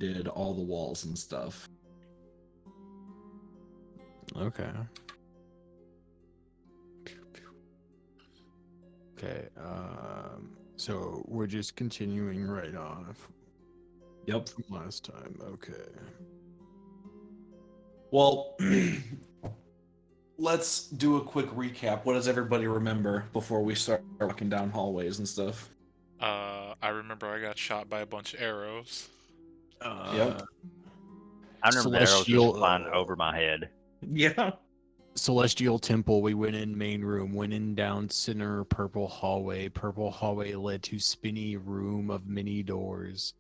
did all the walls and stuff. Okay. Okay. So we're just continuing right on. Yep. From last time. Okay. Well, let's do a quick recap. What does everybody remember before we start walking down hallways and stuff? I remember I got shot by a bunch of arrows. Yep. I remember the arrows Celestial just flying over my head. Yeah. Celestial Temple. We went in main room. Went in down center. Purple hallway. Purple hallway led to spinny room of many doors.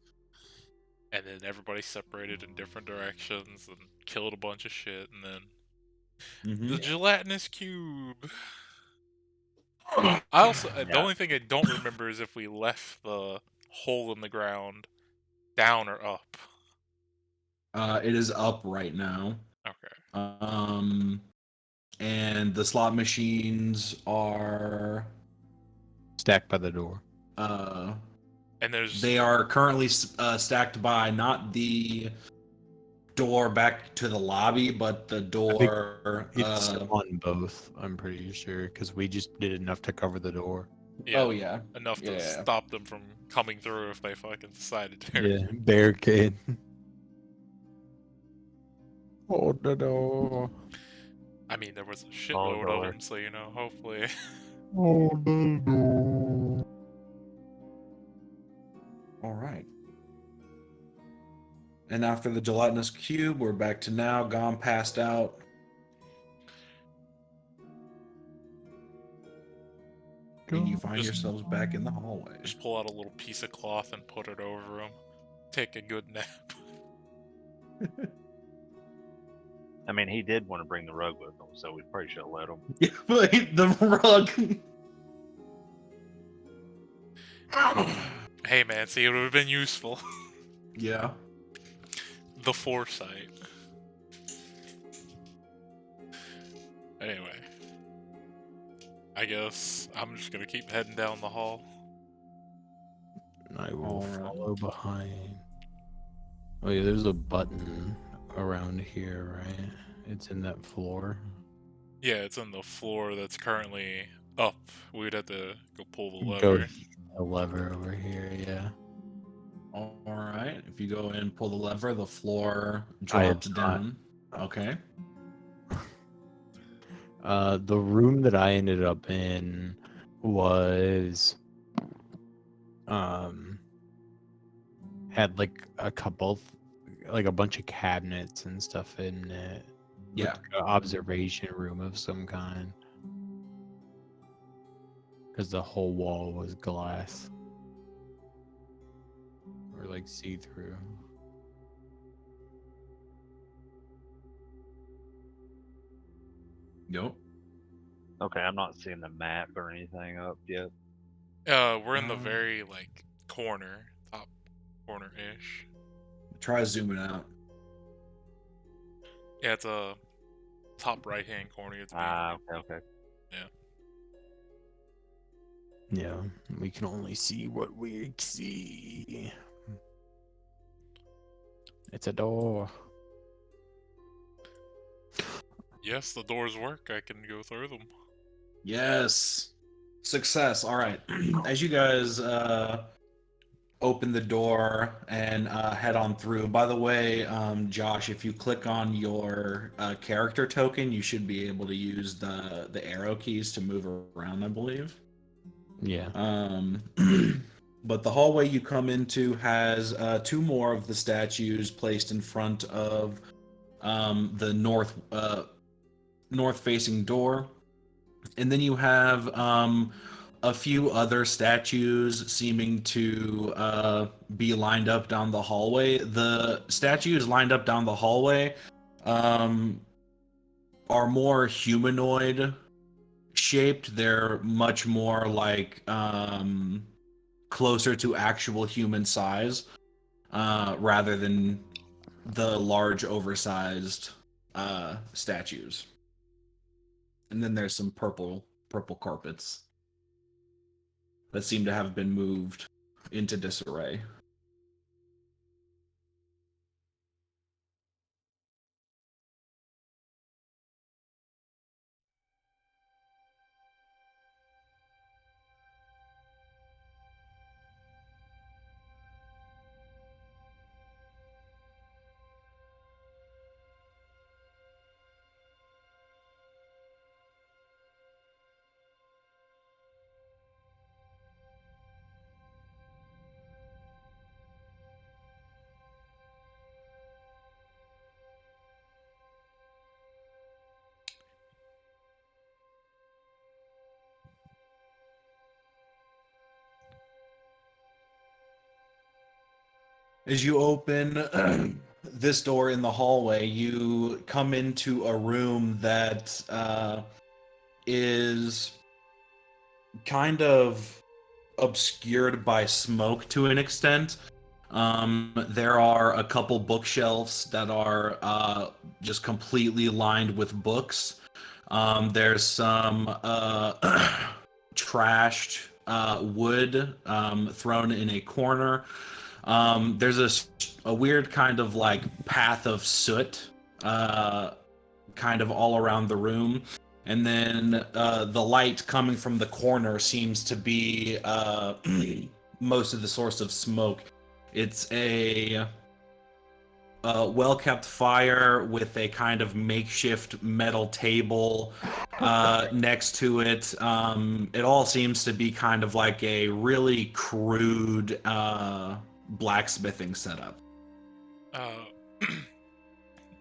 And then everybody separated in different directions and killed a bunch of shit. And then the gelatinous cube. I also the only thing I don't remember is if we left the hole in the ground down or up. It is up right now. Okay. And the slot machines are Stacked by the door. And they are currently stacked by not the door back to the lobby, but the door. It's on both. I'm pretty sure because we just did enough to cover the door. Yeah, oh yeah, enough to stop them from coming through if they fucking decided to. Yeah, barricade. Hold the door. I mean, there was a shitload of them, so you know, hopefully. Hold the door. All right. And after the gelatinous cube, we're back to now. Gone, passed out. And you find yourselves back in the hallway. Just pull out a little piece of cloth and put it over him. Take a good nap. I mean, he did want to bring the rug with him, so we probably should have let him. Yeah, but the rug. Hey man, see, it would have been useful. Yeah. The foresight. Anyway. I guess I'm just gonna keep heading down the hall. I will follow behind. Oh yeah, there's a button around here, right? It's in that floor. Yeah, it's in the floor that's currently up. We'd have to go pull the lever. Go the lever over here, yeah. All right. If you go and pull the lever, the floor drops down. Okay. The room that I ended up in was had like a bunch of cabinets and stuff in it. Yeah. Like an observation room of some kind. Because the whole wall was glass. Or like see-through. Yep. Okay, I'm not seeing the map or anything up yet. We're in the very corner, top corner-ish. Try zooming out. Yeah, it's a top right-hand corner. Okay. Yeah, we can only see what we see. It's a door. Yes, the doors work. I can go through them. Yes. Success. All right. As you guys open the door and head on through. By the way, Josh, if you click on your character token, you should be able to use the arrow keys to move around, I believe. Yeah. But the hallway you come into has two more of the statues placed in front of the north-facing door. And then you have a few other statues seeming to be lined up down the hallway. The statues lined up down the hallway are more humanoid shaped. They're much more like closer to actual human size rather than the large oversized statues. And then there's some purple carpets that seem to have been moved into disarray. As you open this door in the hallway, you come into a room that is kind of obscured by smoke to an extent. There are a couple bookshelves that are just completely lined with books. There's some trashed wood thrown in a corner. There's a weird kind of like path of soot kind of all around the room. And then the light coming from the corner seems to be most of the source of smoke. It's a well-kept fire with a kind of makeshift metal table next to it. It all seems to be kind of like a really crude blacksmithing setup.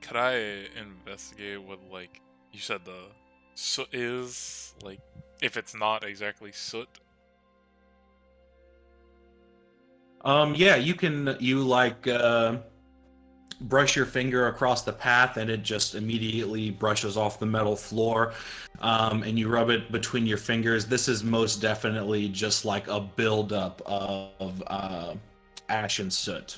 Could I investigate what, like, you said the soot is? Like, if it's not exactly soot? Yeah, you like brush your finger across the path and it just immediately brushes off the metal floor, and you rub it between your fingers. This is most definitely just like a buildup of ash and soot.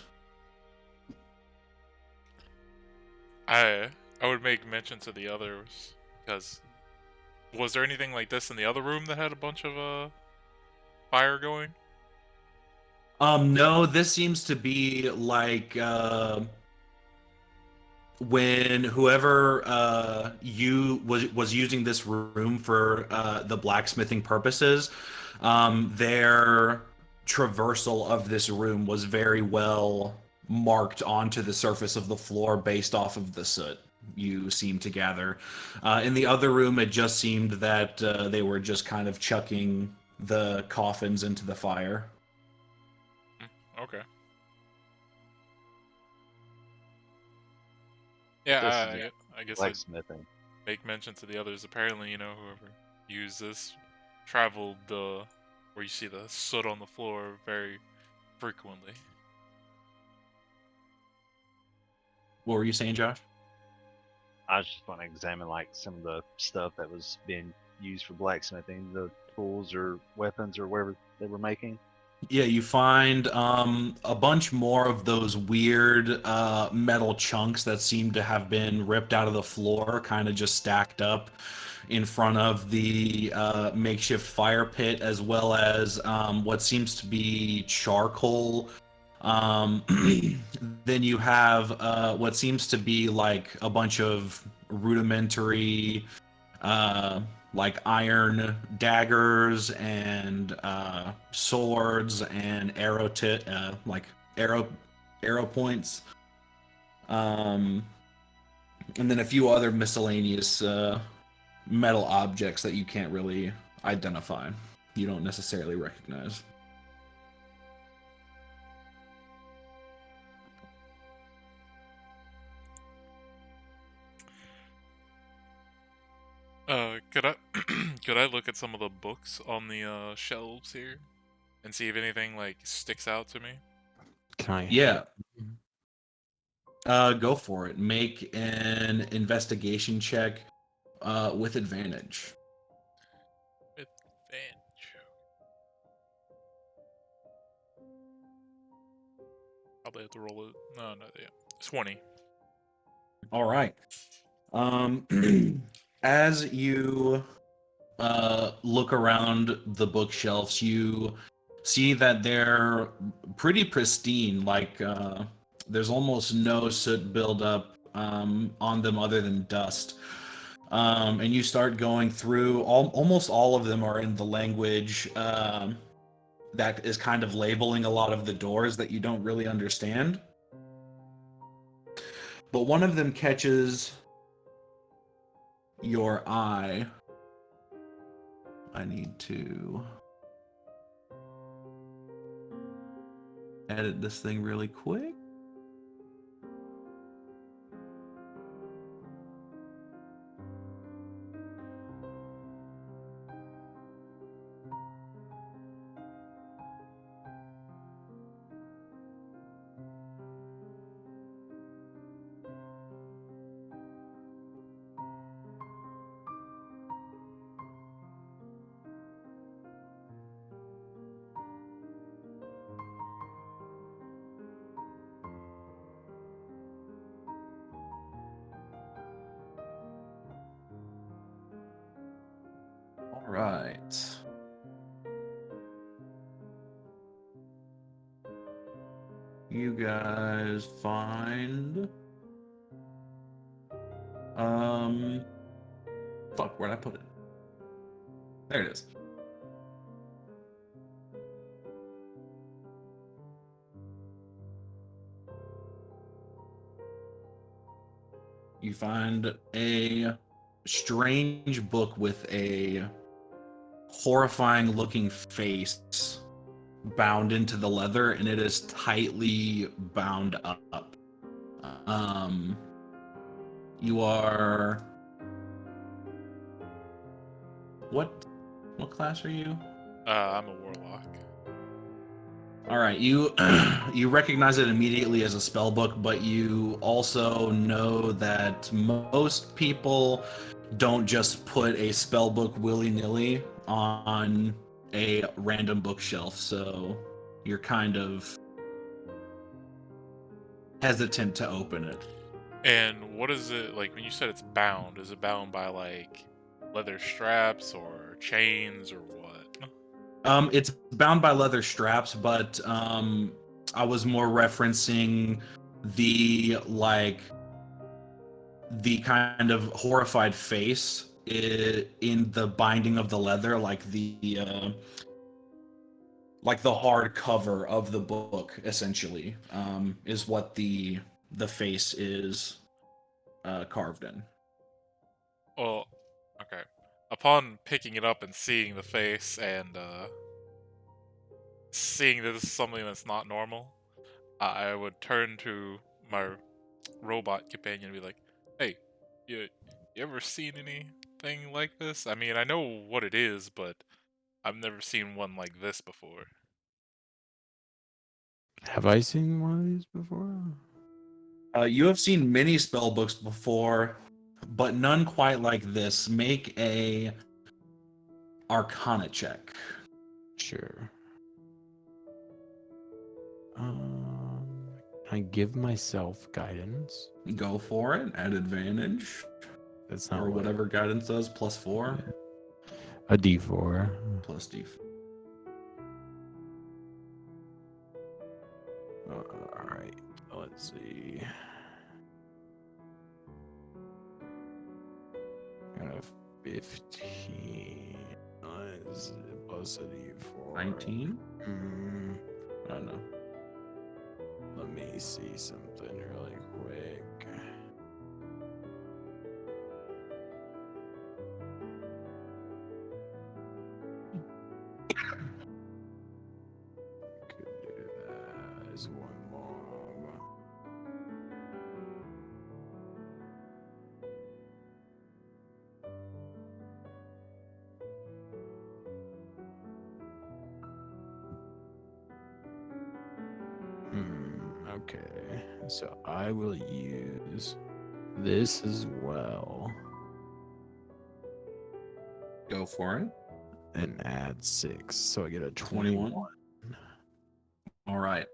I would make mention to the others, because was there anything like this in the other room that had a bunch of fire going? No, this seems to be like when whoever was using this room for the blacksmithing purposes, their traversal of this room was very well marked onto the surface of the floor based off of the soot you seem to gather. In the other room, it just seemed that they were just kind of chucking the coffins into the fire. Okay. Yeah, I guess I'd Blacksmithing. make mention to the others. Apparently, whoever used this traveled where you see the soot on the floor very frequently. What were you saying, Josh? I was just want to examine like some of the stuff that was being used for blacksmithing, the tools or weapons or whatever they were making. Yeah, you find a bunch more of those weird metal chunks that seem to have been ripped out of the floor, kind of just stacked up in front of the makeshift fire pit, as well as what seems to be charcoal. Um, then you have what seems to be like a bunch of rudimentary like iron daggers and swords and like arrow points, and then a few other miscellaneous metal objects that you can't really identify. You don't necessarily recognize. Could I could I look at some of the books on the shelves here and see if anything like sticks out to me? Can I? Yeah. Go for it. Make an investigation check with advantage. Advantage. Probably have to roll it. No, yeah. 20. All right. As you look around the bookshelves, you see that they're pretty pristine. Like there's almost no soot buildup on them other than dust. And you start going through. Almost all of them are in the language that is kind of labeling a lot of the doors that you don't really understand. But one of them catches your eye. I need to edit this thing really quick. you guys find fuck, where'd I put it? There it is. You find a strange book with a horrifying looking face bound into the leather, and it is tightly bound up. You are what class are you? I'm a warlock. All right, you you recognize it immediately as a spell book, but you also know that most people don't just put a spell book willy-nilly on a random bookshelf, so you're kind of hesitant to open it. And what is it like when you said it's bound? Is it bound by like leather straps or chains or what? It's bound by leather straps, but I was more referencing the the kind of horrified face in the binding of the leather, like the hard cover of the book, essentially, is what the face is carved in. Well, okay. Upon picking it up and seeing the face and seeing that this is something that's not normal, I would turn to my robot companion and be like, "Hey, you ever seen anything like this? I mean, I know what it is, but I've never seen one like this before." Have I seen one of these before? You have seen many spell books before, but none quite like this. Make a Arcana check. Sure. Can I give myself guidance? Go for it at advantage, That's not or what- whatever guidance does. +4, A D4. plus D4. All right. Let's see. Got a 15 plus a D4. 19. I don't know. Let me see something really quick. Could do that as one long. Okay, so I will use this as well Go for it. and add 6, so I get a 21. All right.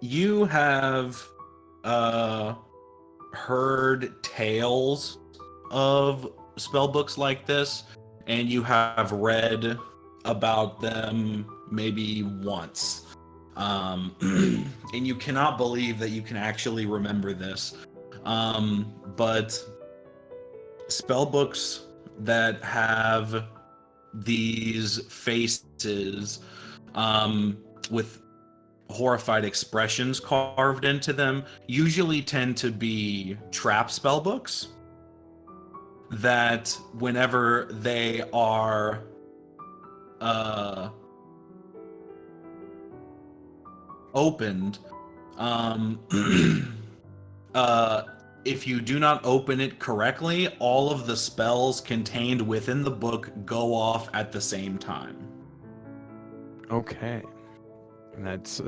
You have heard tales of spell books like this, and you have read about them maybe once. And you cannot believe that you can actually remember this. But spell books that have these faces with horrified expressions carved into them usually tend to be trap spell books that whenever they are opened, if you do not open it correctly, all of the spells contained within the book go off at the same time. Okay. And that's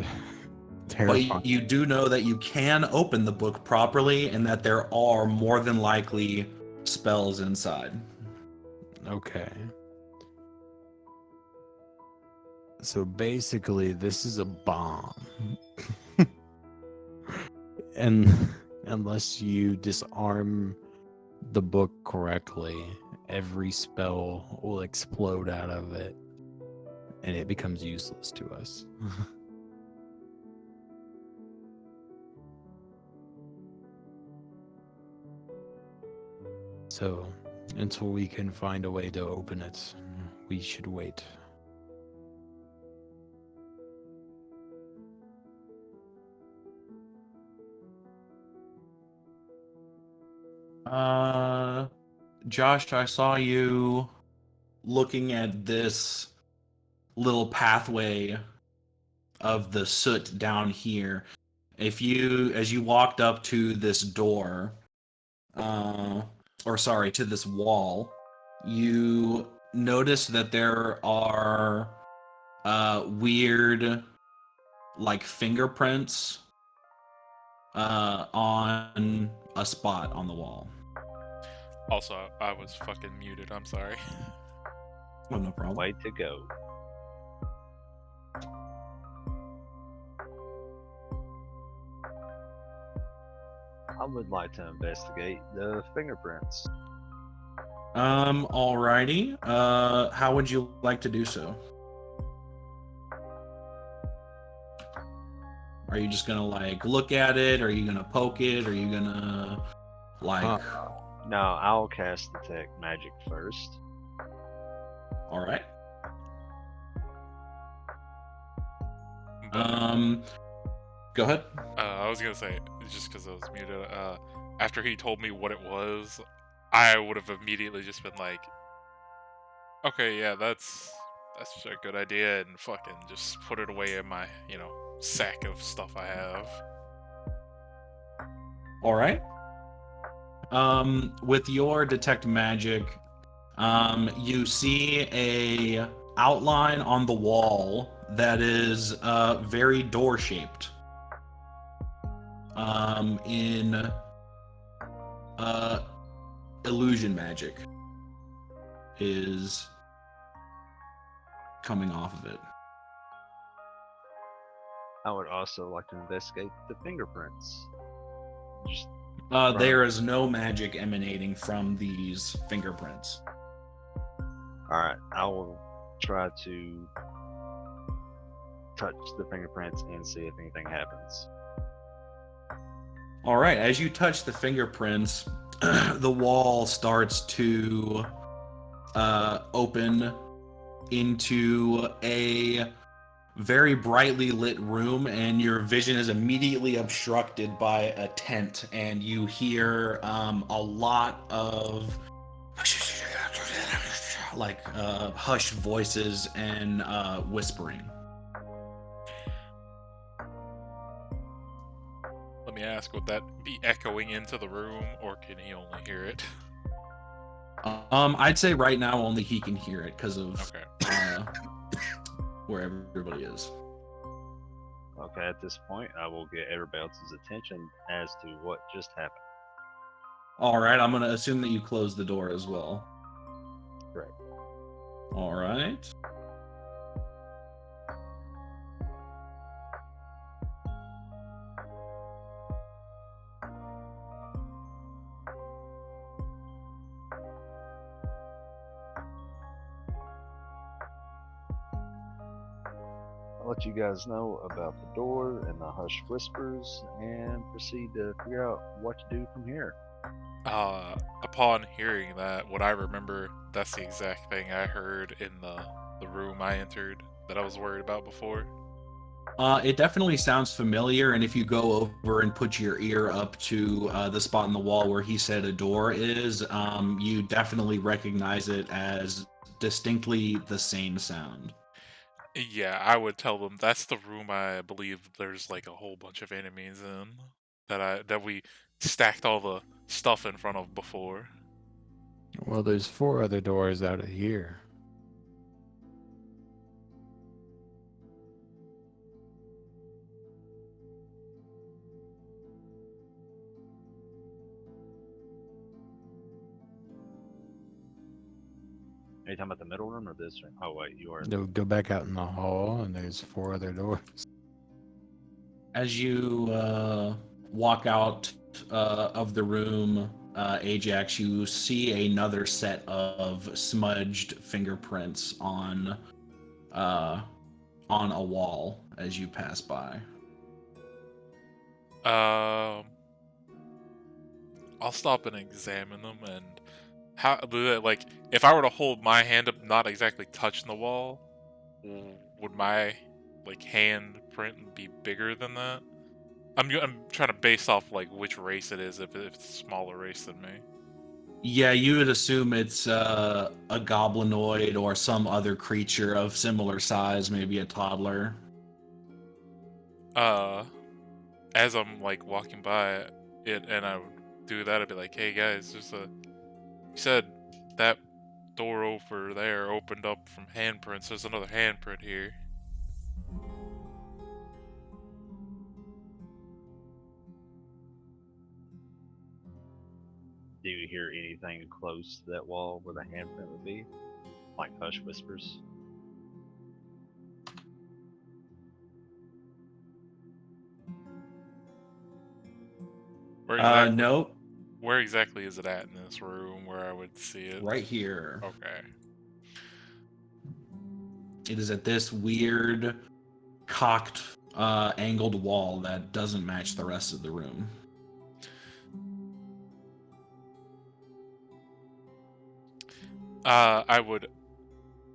terrifying. But you do know that you can open the book properly and that there are more than likely spells inside. Okay. So basically, this is a bomb. And unless you disarm the book correctly, every spell will explode out of it and it becomes useless to us. So, until we can find a way to open it, we should wait. Josh, I saw you looking at this little pathway of the soot down here. As you walked up to this door, to this wall, you notice that there are weird, like, fingerprints on a spot on the wall. Also, I was fucking muted. I'm sorry. Oh, no problem. Way to go. I would like to investigate the fingerprints. Alrighty. How would you like to do so? Are you just gonna, like, look at it? Are you gonna poke it? Are you gonna, like... No, I'll cast Detect Magic first. Alright. Go ahead. I was gonna say, just because I was muted, after he told me what it was, I would have immediately just been like, okay, yeah, that's a good idea, and fucking just put it away in my, sack of stuff I have. Alright. With your Detect Magic, you see a outline on the wall that is very door-shaped. In illusion magic is coming off of it. I would also like to investigate the fingerprints. Just There is no magic emanating from these fingerprints. Alright, I will try to touch the fingerprints and see if anything happens. Alright, as you touch the fingerprints, the wall starts to open into a very brightly lit room, and your vision is immediately obstructed by a tent, and you hear a lot of like hushed voices and whispering. Let me ask, would that be echoing into the room, or can he only hear it? I'd say right now only he can hear it because of Okay. where everybody is. Okay, at this point, I will get everybody else's attention as to what just happened. Alright, I'm going to assume that you close the door as well. Correct. Alright. I'll let you guys know about the door and the hushed whispers and proceed to figure out what to do from here. Upon hearing that, what I remember, that's the exact thing I heard in the room I entered that I was worried about before. It definitely sounds familiar, and if you go over and put your ear up to the spot on the wall where he said a door is, you definitely recognize it as distinctly the same sound. Yeah, I would tell them that's the room I believe there's like a whole bunch of enemies in that we stacked all the stuff in front of before. Well, there's 4 other doors out of here. Are you talking about the middle room or this room? Oh wait, you are. They'll go back out in the hall, and there's 4 other doors. As you walk out of the room, Ajax, you see another set of smudged fingerprints on a wall as you pass by. I'll stop and examine them, and How, like, if I were to hold my hand up, not exactly touching the wall, would my, like, hand print be bigger than that? I'm trying to base off, like, which race it is, if it's a smaller race than me. Yeah, you would assume it's a goblinoid or some other creature of similar size, maybe a toddler. As I'm, like, walking by it, and I would do that, I'd be like, hey, guys, you said that door over there opened up from handprints. There's another handprint here. Do you hear anything close to that wall where the handprint would be? Like hush whispers? No, Where exactly is it at in this room where I would see it? right here. Okay. It is at this weird, cocked, angled wall that doesn't match the rest of the room. I would,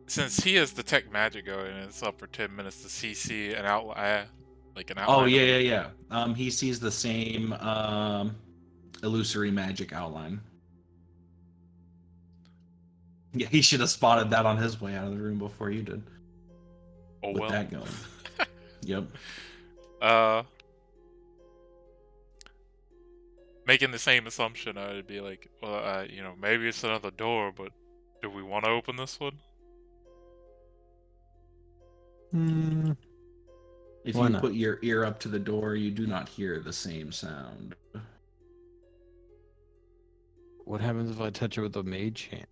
since he has detect magic going and it's up for 10 minutes, to CC an outline, like an outline. Oh yeah. He sees the same illusory magic outline. Yeah, he should have spotted that on his way out of the room before you did. Oh with well. that going. Yep. Making the same assumption, I'd be like, well, maybe it's another door, but do we want to open this one? If Why you not? put your ear up to the door, you do not hear the same sound. What happens if I touch it with a mage hand?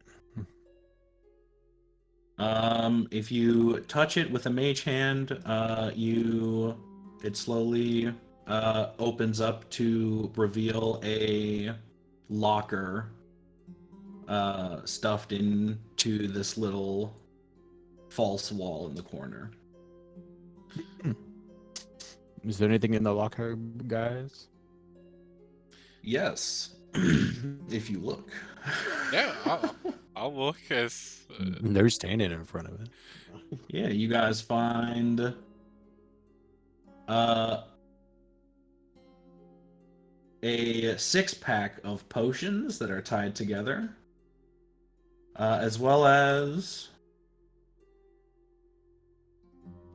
If you touch it with a mage hand, it slowly opens up to reveal a locker stuffed into this little false wall in the corner. Is there anything in the locker, guys? Yes, if you look. Yeah, I'll look as. They're standing in front of it. Yeah, you guys find a 6-pack of potions that are tied together, as well as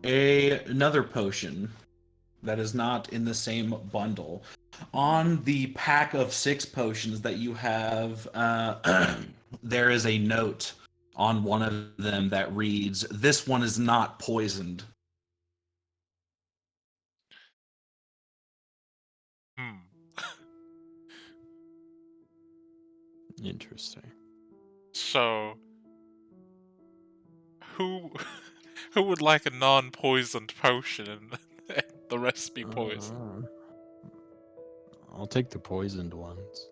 another potion that is not in the same bundle. On the pack of 6 potions that you have, there is a note on one of them that reads, "This one is not poisoned." Interesting. So, who would like a non-poisoned potion and the rest be poisoned? I'll take the poisoned ones.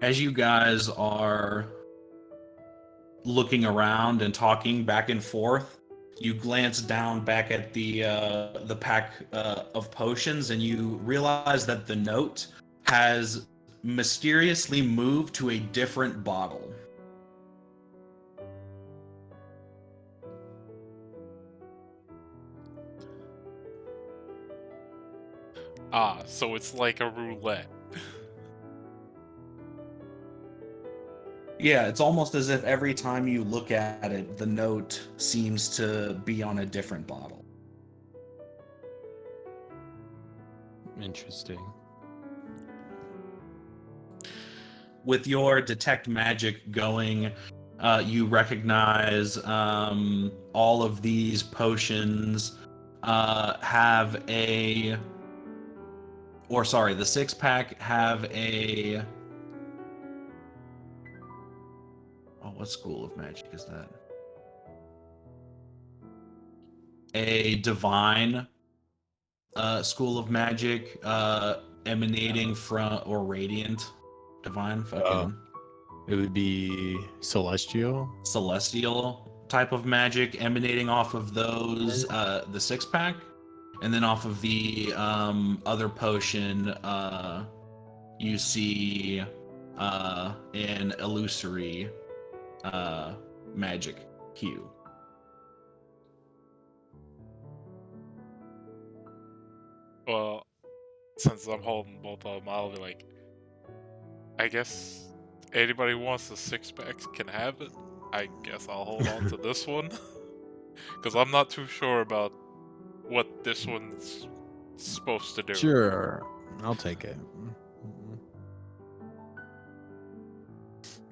As you guys are looking around and talking back and forth, you glance down back at the pack of potions, and you realize that the note has mysteriously moved to a different bottle. Ah, so it's like a roulette. Yeah, it's almost as if every time you look at it, the note seems to be on a different bottle. Interesting. With your detect magic going, you recognize all of these potions have the 6-pack have a... Oh, what school of magic is that? A divine school of magic emanating from, or radiant. Divine, fucking It would be celestial. celestial type of magic emanating off of those, the 6-pack, and then off of the other potion, you see an illusory magic cube. Well, since I'm holding both of them, I'll be like, I guess anybody who wants the 6-pack can have it. I guess I'll hold on to this one. Because I'm not too sure about what this one's supposed to do. Sure, I'll take it.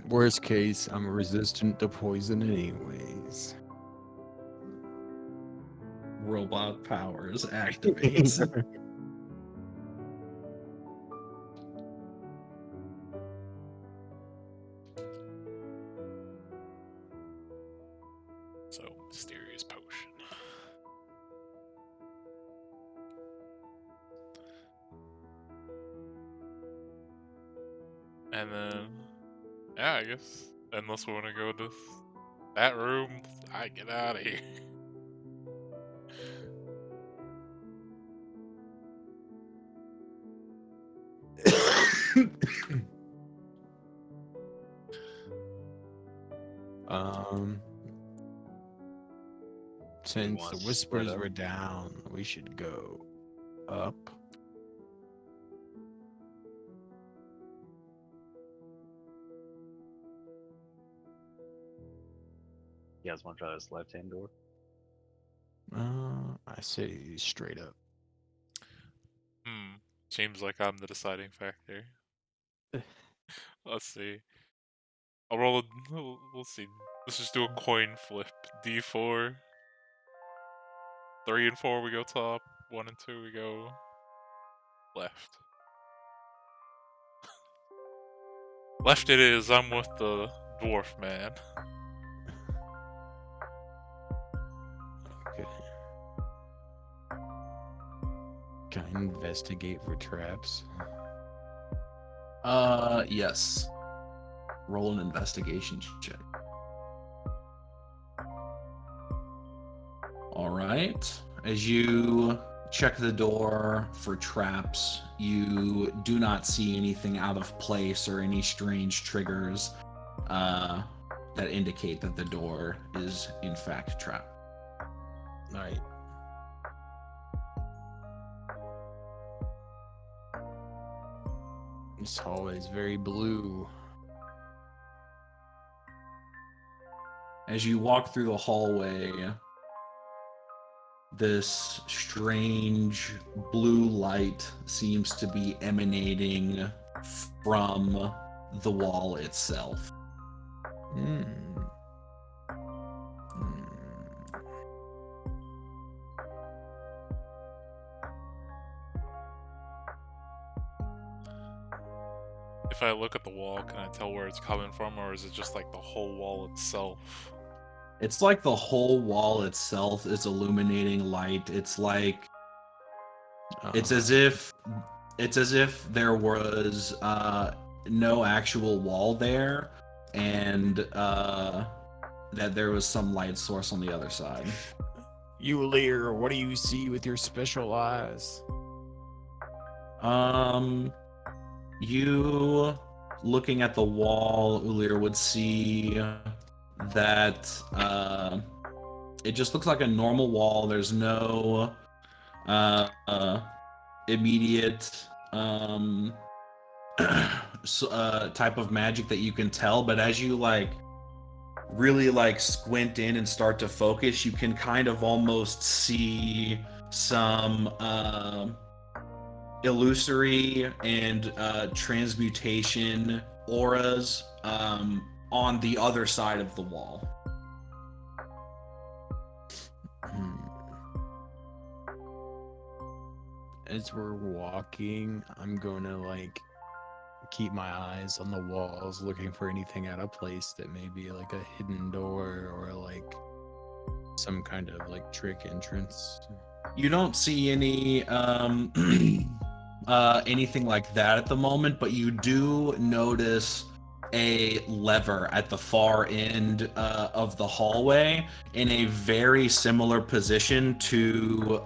Worst case, I'm resistant to poison anyways. Robot powers activates. So, mysterious potion. And then, yeah, I guess, unless we want to go to that room, I get out of here. Since want the to whispers split up? were down, we should go up. You guys want to try this left-hand door? I say straight up. Seems like I'm the deciding factor. Let's see. I'll roll a... We'll see. Let's just do a coin flip. D4. 3 and 4 we go top. 1 and 2 we go left. Left it is. I'm with the dwarf man. Okay. Can I investigate for traps? Yes. Roll an investigation check. All right. As you check the door for traps, you do not see anything out of place or any strange triggers that indicate that the door is in fact trapped. All right. This hallway is very blue. As you walk through the hallway, this strange blue light seems to be emanating from the wall itself. Hmm. If I look at the wall, can I tell where it's coming from, or is it just like the whole wall itself? It's like the whole wall itself is illuminating light. It's like it's as if there was no actual wall there, and that there was some light source on the other side. You Lear, what do you see with your special eyes? You looking at the wall, Ulir would see that it just looks like a normal wall. There's no immediate type of magic that you can tell, but as you really squint in and start to focus, you can kind of almost see some illusory and transmutation auras on the other side of the wall. As we're walking, I'm gonna keep my eyes on the walls, looking for anything out of place that may be like a hidden door or some kind of trick entrance. You don't see any anything like that at the moment, but you do notice a lever at the far end of the hallway in a very similar position to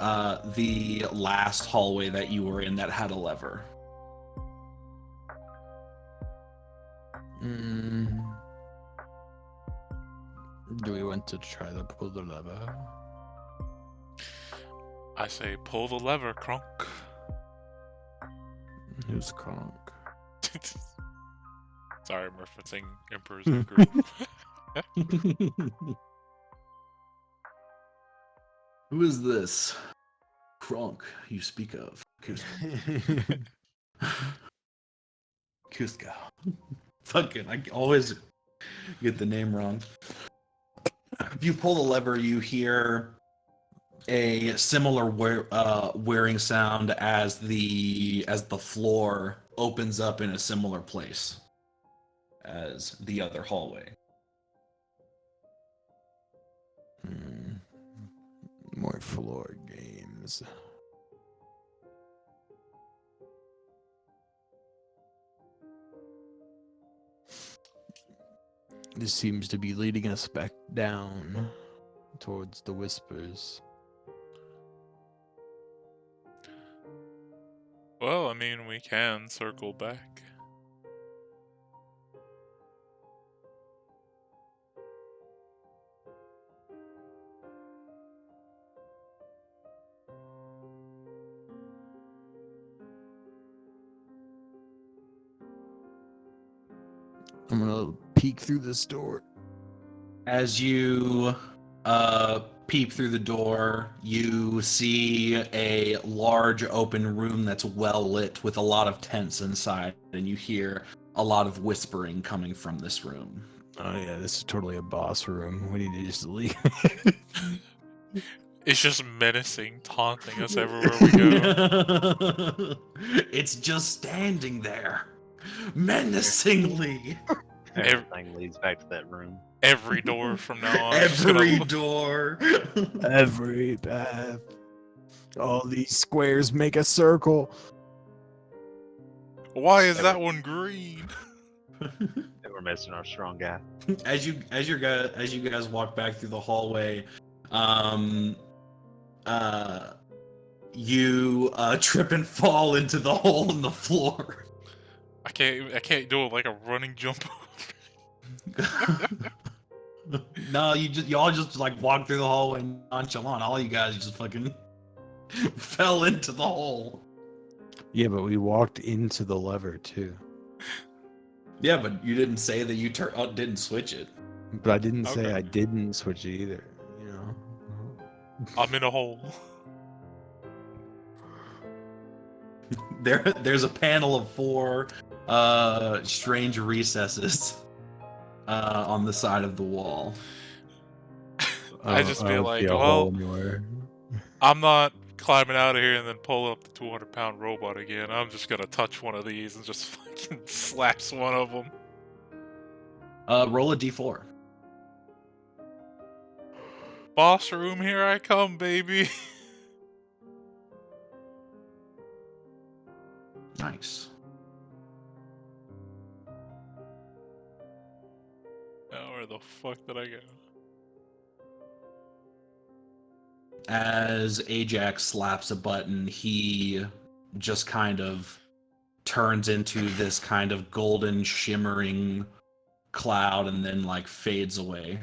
the last hallway that you were in that had a lever. Mm. Do we want to try to pull the lever? I say pull the lever, Crunk. Who's Kronk? Sorry, I'm referencing Emperor's New Groove. Who is this Kronk you speak of? Kuzco. Fucking, I always get the name wrong. If you pull the lever, you hear a similar wearing sound as the floor opens up in a similar place as the other hallway. More floor games. This seems to be leading us back down towards the whispers. Well, I mean, we can circle back. I'm gonna peek through this door. As you peep through the door, you see a large open room that's well lit with a lot of tents inside, and you hear a lot of whispering coming from this room. Oh yeah, this is totally a boss room. We need to just leave. It's just menacing, taunting us everywhere we go. It's just standing there, menacingly. Everything leads back to that room. Every door from now on. Every door. Every path. All these squares make a circle. Why is that one green? They were missing our strong guy. As you guys walk back through the hallway, you trip and fall into the hole in the floor. I can't do it like a running jump. No, y'all just like walk through the hallway nonchalant. All you guys just fucking fell into the hole. Yeah, but we walked into the lever too. Yeah, but you didn't say that you didn't switch it. But I didn't say Okay. I didn't switch it either. You know. I'm in a hole. There's a panel of 4 strange recesses on the side of the wall. I just be don't like, see a well, hole anywhere. I'm not climbing out of here and then pull up the 200-pound robot again. I'm just gonna touch one of these and just fucking slaps one of them. Roll a d4. Boss room, here I come, baby. Nice. Now where the fuck did I go? As Ajax slaps a button, he just kind of turns into this kind of golden shimmering cloud and then like fades away.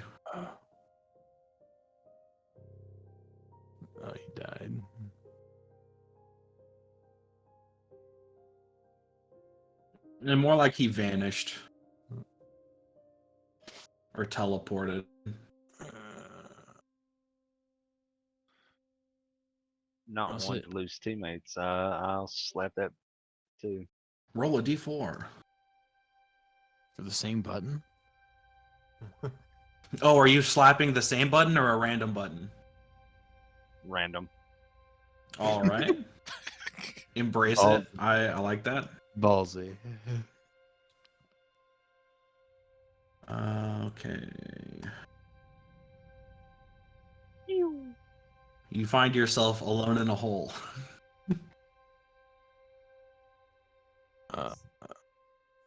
Oh, he died. And more like he vanished. Or teleported. Not That's wanting it. to lose teammates. I'll slap that too. Roll a d4. For the same button? Oh, are you slapping the same button or a random button? Random. All right. Embrace Oh. it. I like that. Ballsy. Okay. You find yourself alone in a hole.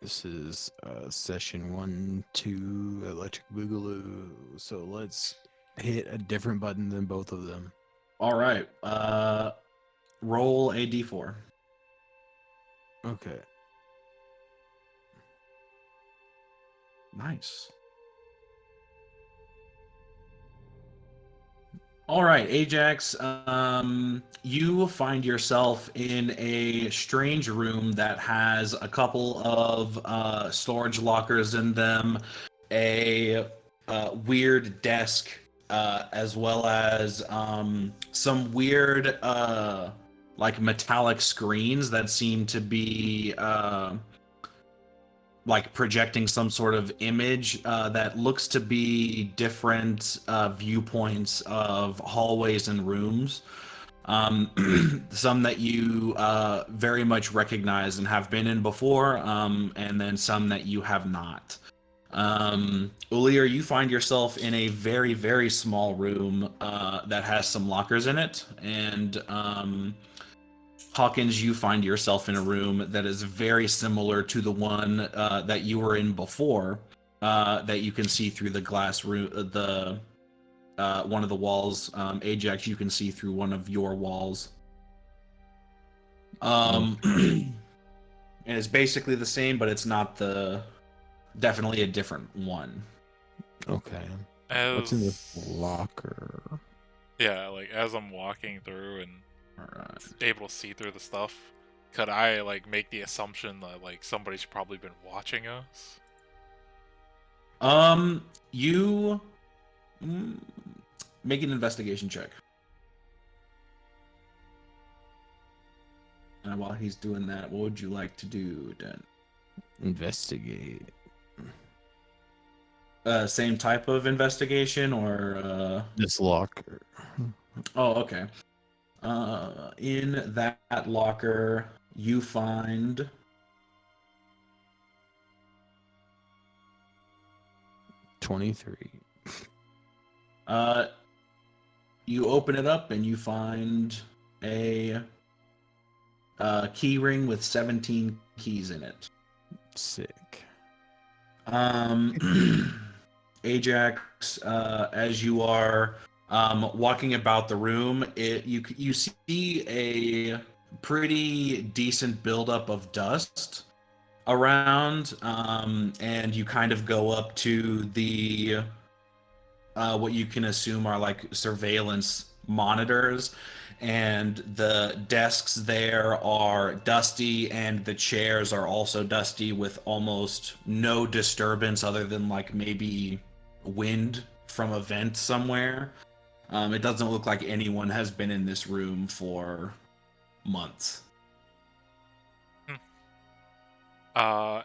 This is session 1, 2, Electric Boogaloo. So let's hit a different button than both of them. All right. Roll a d4. Okay. Nice. All right, Ajax, you find yourself in a strange room that has a couple of storage lockers in them, a weird desk, as well as some weird, like metallic screens that seem to be like projecting some sort of image that looks to be different viewpoints of hallways and rooms. Some that you very much recognize and have been in before, and then some that you have not. Ulir, you find yourself in a very, very small room that has some lockers in it, and Hawkins, you find yourself in a room that is very similar to the one that you were in before, that you can see through the glass room, the one of the walls. Ajax, you can see through one of your walls. And it's basically the same, but it's not definitely a different one. Okay. What's in this locker? Yeah, like as I'm walking through and Alright. able to see through the stuff, could I like make the assumption that like somebody's probably been watching us? You make an investigation check. And while he's doing that, what would you like to do, Dan? Investigate. Same type of investigation, or This locker. Oh, okay. In that locker, you find 23. You open it up and you find a key ring with 17 keys in it. Sick. Ajax, as you are walking about the room, you see a pretty decent buildup of dust around, and you kind of go up to the what you can assume are like surveillance monitors, and the desks there are dusty, and the chairs are also dusty with almost no disturbance other than like maybe wind from a vent somewhere. It doesn't look like anyone has been in this room for months. And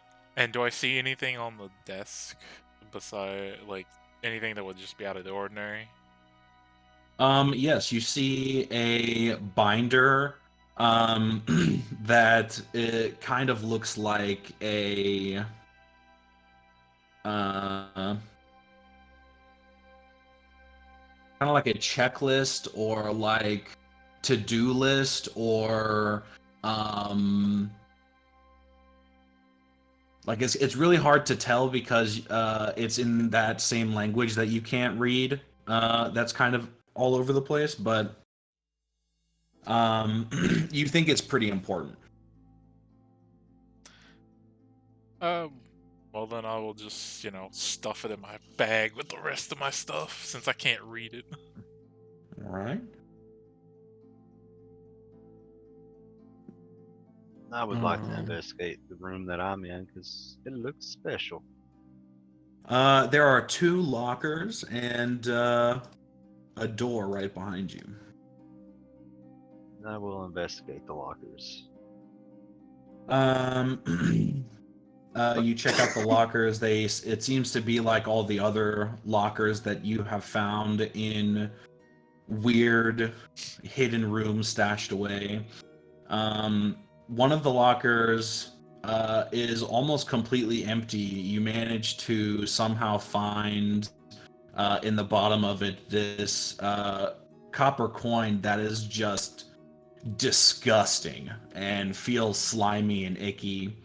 do I see anything on the desk beside like anything that would just be out of the ordinary? Yes, you see a binder that it kind of looks like a kind of like a checklist or like to-do list, or like it's really hard to tell because it's in that same language that you can't read. That's kind of all over the place, but you think it's pretty important. Well then I will just, stuff it in my bag with the rest of my stuff since I can't read it. All right. I would like to investigate the room that I'm in because it looks special. There are 2 lockers and a door right behind you. I will investigate the lockers. You check out the lockers. It seems to be like all the other lockers that you have found in weird hidden rooms stashed away. One of the lockers is almost completely empty. You manage to somehow find in the bottom of it this copper coin that is just disgusting and feels slimy and icky.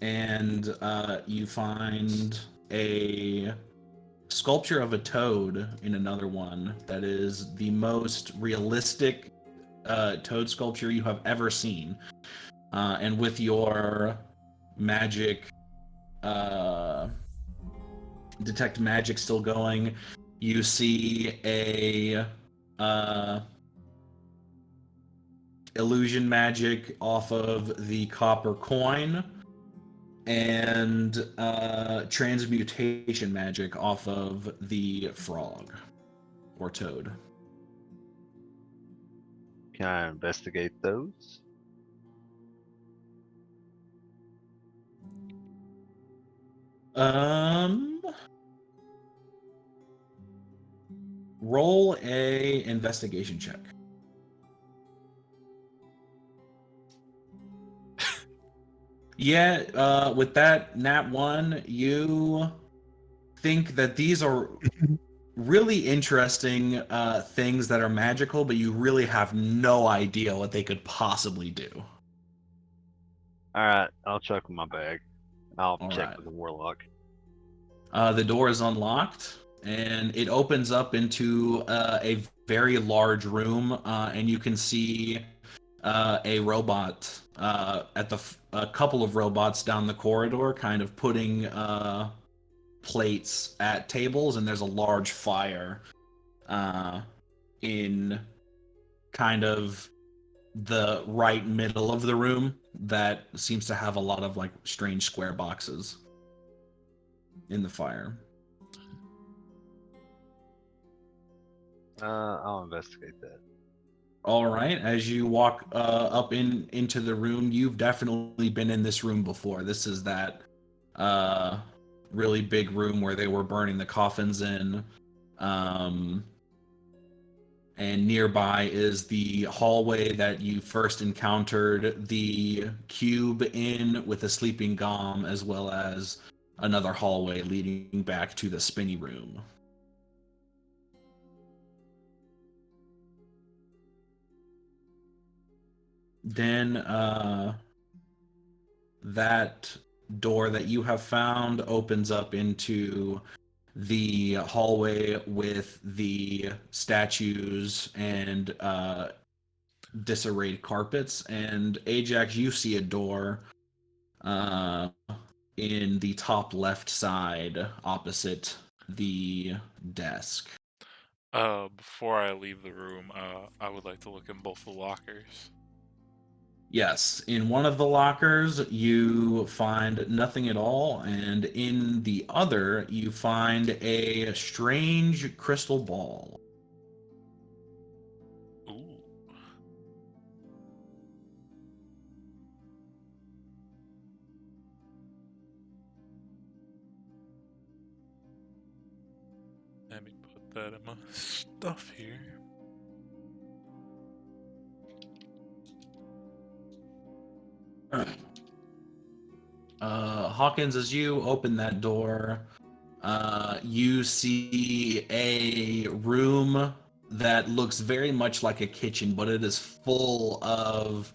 And you find a sculpture of a toad in another one that is the most realistic toad sculpture you have ever seen. And with your magic detect magic still going. You see a illusion magic off of the copper coin, and transmutation magic off of the frog or toad. Can I investigate those? Roll a investigation check. Yeah, with that nat 1, you think that these are really interesting things that are magical, but you really have no idea what they could possibly do. All right, I'll check with my bag. I'll All check right. with the warlock. The door is unlocked, and it opens up into a very large room, and you can see a robot a couple of robots down the corridor, kind of putting plates at tables, and there's a large fire in kind of the right middle of the room that seems to have a lot of like strange square boxes in the fire. I'll investigate that. All right, as you walk up into the room, you've definitely been in this room before. This is that really big room where they were burning the coffins in. And nearby is the hallway that you first encountered the cube in with a sleeping Gom, as well as another hallway leading back to the spinny room. Then that door that you have found opens up into the hallway with the statues and disarrayed carpets. And Ajax, you see a door in the top left side opposite the desk. Before I leave the room, I would like to look in both the lockers. Yes, in one of the lockers you find nothing at all, and in the other you find a strange crystal ball. Ooh. Let me put that in my stuff here. Hawkins, as you open that door, you see a room that looks very much like a kitchen, but it is full of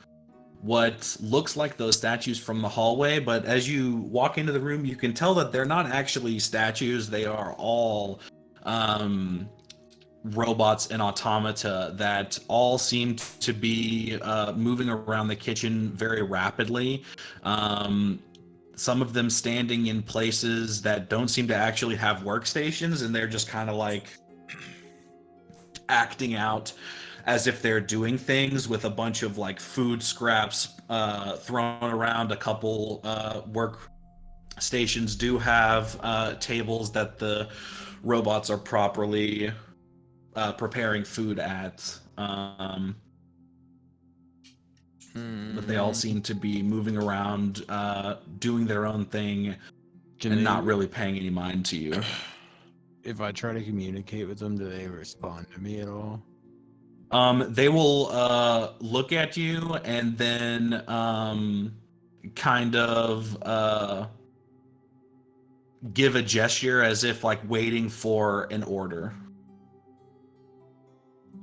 what looks like those statues from the hallway. But as you walk into the room, you can tell that they're not actually statues. They are all robots and automata that all seem to be moving around the kitchen very rapidly. Some of them standing in places that don't seem to actually have workstations, and they're just kind of like acting out as if they're doing things with a bunch of like food scraps thrown around. A couple workstations do have tables that the robots are properly preparing food at. But they all seem to be moving around, doing their own thing, and not really paying any mind to you. If I try to communicate with them, do they respond to me at all? They will look at you and then kind of give a gesture as if like waiting for an order.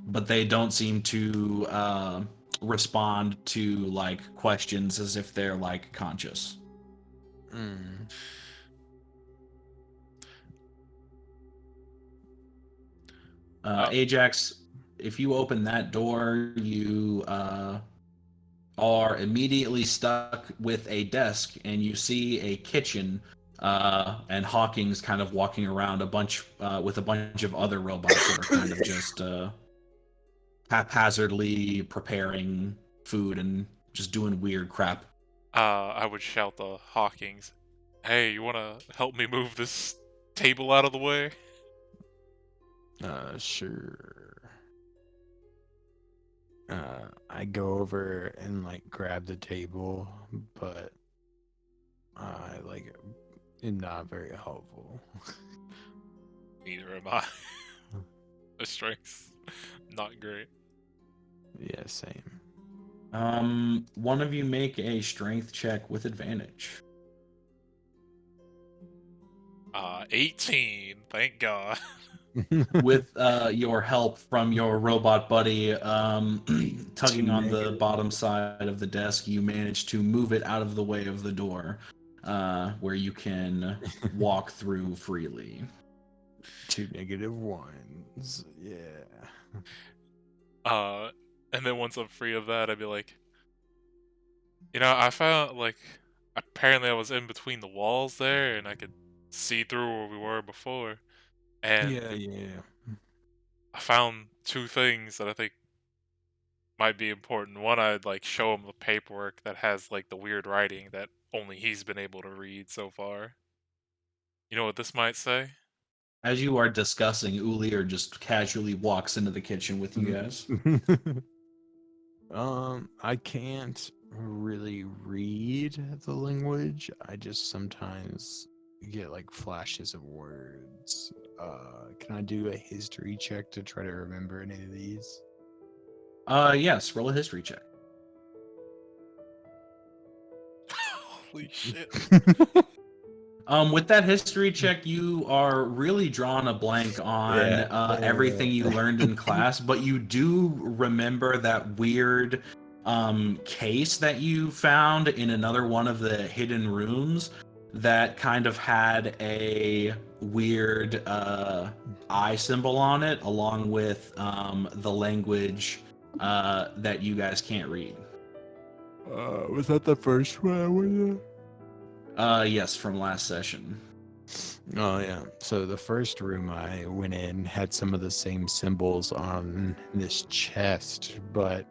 But they don't seem to respond to like questions as if they're like conscious. Ajax, if you open that door, you are immediately stuck with a desk, and you see a kitchen and Hawking's kind of walking around with a bunch of other robots that are kind of just haphazardly preparing food and just doing weird crap. I would shout to Hawkins, "Hey, you wanna help me move this table out of the way?" Sure. I go over and like grab the table, but I like am not very helpful. Neither am I. The strength's not great. Yeah, same. One of you make a strength check with advantage. 18. Thank God. With your help from your robot buddy tugging on the negative. bottom side of the desk, you manage to move it out of the way of the door, where you can walk through freely. 2 negative ones. Yeah. And then once I'm free of that, I'd be like, I found, like, apparently I was in between the walls there, and I could see through where we were before. And Yeah. I found 2 things that I think might be important. One, I'd, like, show him the paperwork that has, like, the weird writing that only he's been able to read so far. You know what this might say? As you are discussing, Ulir just casually walks into the kitchen with you guys. I can't really read the language. I just sometimes get like flashes of words. Can I do a history check to try to remember any of these? Yes, roll a history check. Holy shit. With that history check, you are really drawing a blank on everything you learned in class, but you do remember that weird case that you found in another one of the hidden rooms that kind of had a weird eye symbol on it, along with the language that you guys can't read. Was that the first one I went Yes, from last session. Oh yeah. So the first room I went in had some of the same symbols on this chest, but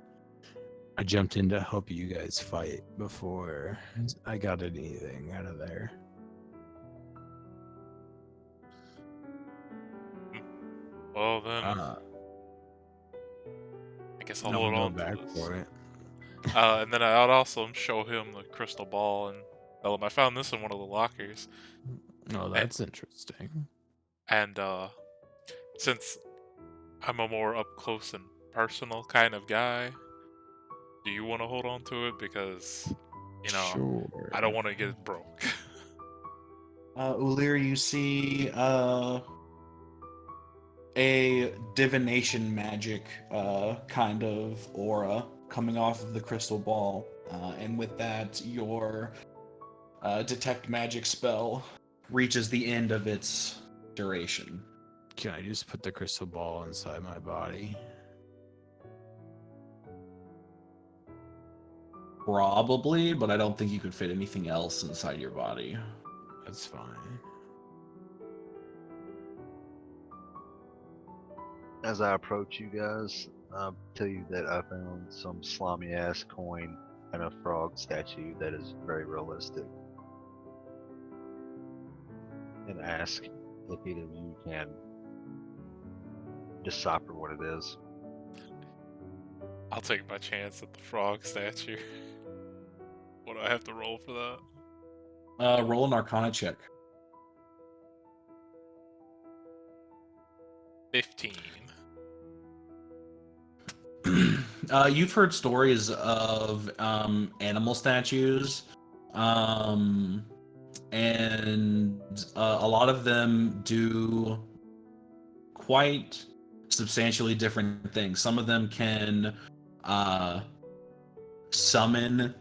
I jumped in to help you guys fight before I got anything out of there. Well, then, I guess I'll hold go on back to this. for it. And then I'd also show him the crystal ball and tell him I found this in one of the lockers. Oh, that's interesting. And since I'm a more up close and personal kind of guy, do you want to hold on to it? Because, Sure. I don't want to get it broke. Ulir, you see a divination magic kind of aura coming off of the crystal ball. And with that, your detect magic spell reaches the end of its duration. Can I just put the crystal ball inside my body? Probably, but I don't think you could fit anything else inside your body. That's fine. As I approach you guys, I'll tell you that I found some slimy ass coin and a frog statue that is very realistic. And ask if either of you can decipher what it is. I'll take my chance at the frog statue. What do I have to roll for that? Roll an Arcana check. 15. You've heard stories of animal statues, and a lot of them do quite substantially different things. Some of them can summon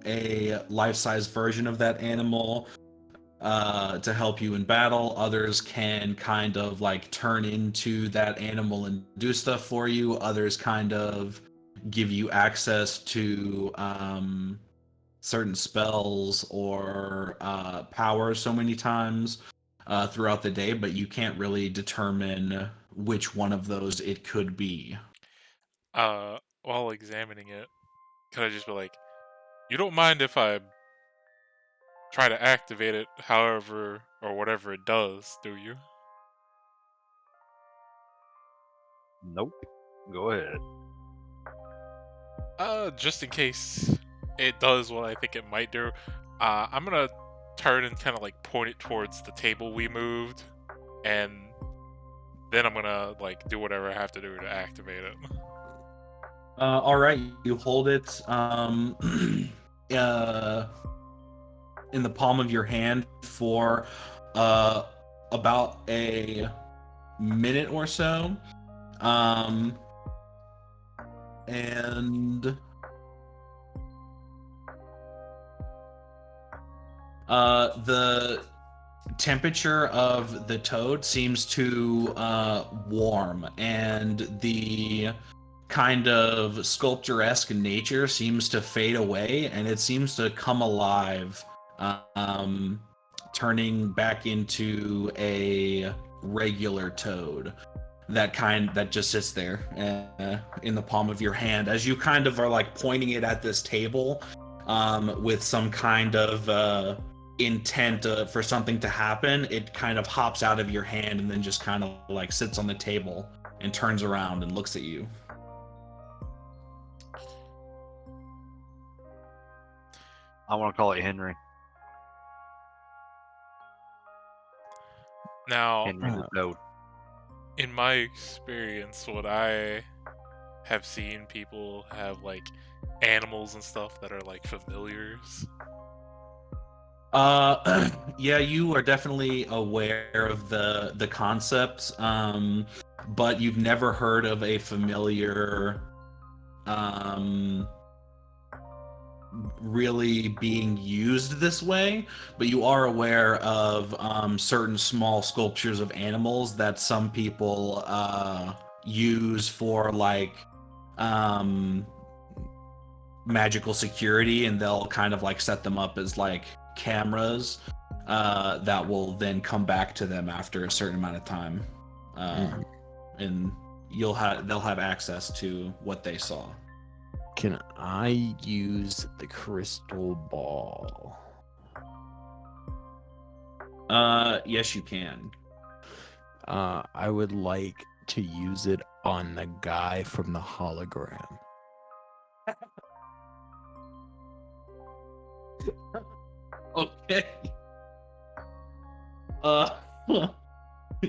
a life-size version of that animal to help you in battle. Others can kind of like turn into that animal and do stuff for you. Others kind of give you access to certain spells or powers so many times throughout the day, but you can't really determine which one of those it could be. While examining it, could I just be like, you don't mind if I try to activate it however or whatever it does, do you? Nope. Go ahead. Just in case it does what I think it might do, I'm gonna turn and kind of like point it towards the table we moved, and then I'm gonna like do whatever I have to do to activate it. All right, you hold it in the palm of your hand for about a minute or so. And the temperature of the toad seems to warm, and the kind of sculpturesque nature seems to fade away, and it seems to come alive, turning back into a regular toad that just sits there in the palm of your hand as you kind of are like pointing it at this table with some kind of intent for something to happen. It kind of hops out of your hand and then just kind of like sits on the table and turns around and looks at you. I want to call it Henry. Now, Henry the Toad. in my experience, what I have seen people have like animals and stuff that are like familiars. Yeah, you are definitely aware of the concepts, but you've never heard of a familiar really being used this way. But you are aware of certain small sculptures of animals that some people use for like magical security, and they'll kind of like set them up as like cameras that will then come back to them after a certain amount of time, and they'll have access to what they saw. Can I use the crystal ball? Yes, you can. I would like to use it on the guy from the hologram. Okay.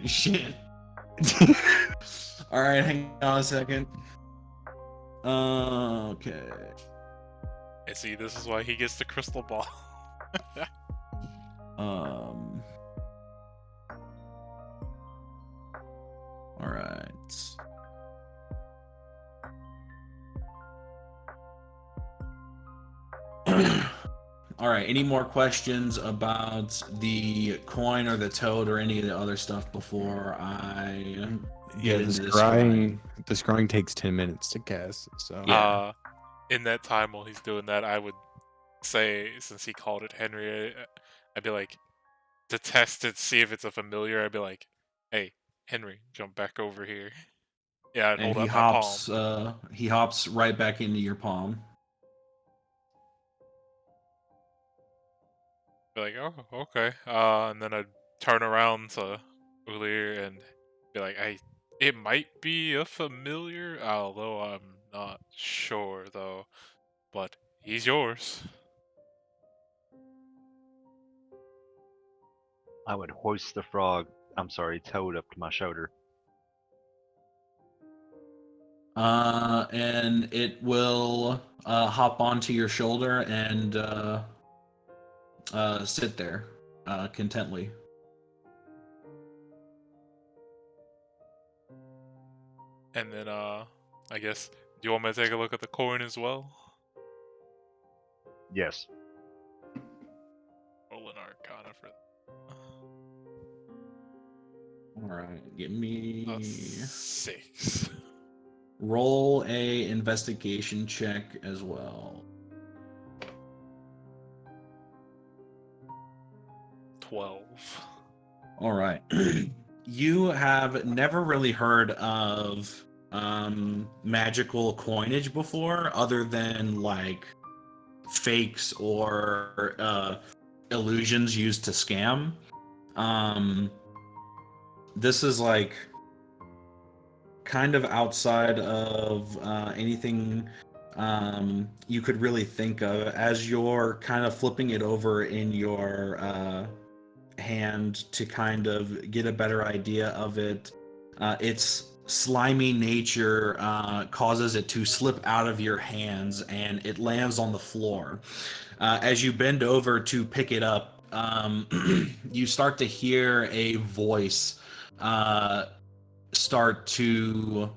Shit. All right, hang on a second. Okay. And see, this is why he gets the crystal ball. All right. All right. Any more questions about the coin or the toad or any of the other stuff before I Yeah, get the into this scrying? The scrying takes 10 minutes to cast, so Yeah. In that time while he's doing that, I would say, since he called it Henry, I'd be like, to test it, see if it's a familiar, I'd be like, hey, Henry, jump back over here. Yeah, I'd And hold up my palm. he hops right back into your palm. Be like, oh, okay. And then I'd turn around to Ulir and be like, it might be a familiar, although I'm not sure though. But he's yours. I would hoist the toad up to my shoulder. And it will hop onto your shoulder and sit there contently. And then, I guess, do you want me to take a look at the coin as well? Yes. Roll an Arcana for All right, give me a 6. roll a investigation check as well. 12. All right. You have never really heard of magical coinage before, other than like fakes or illusions used to scam. This is like kind of outside of anything you could really think of as you're kind of flipping it over in your hand to kind of get a better idea of it. Its slimy nature causes it to slip out of your hands and it lands on the floor. As you bend over to pick it up, you start to hear a voice start to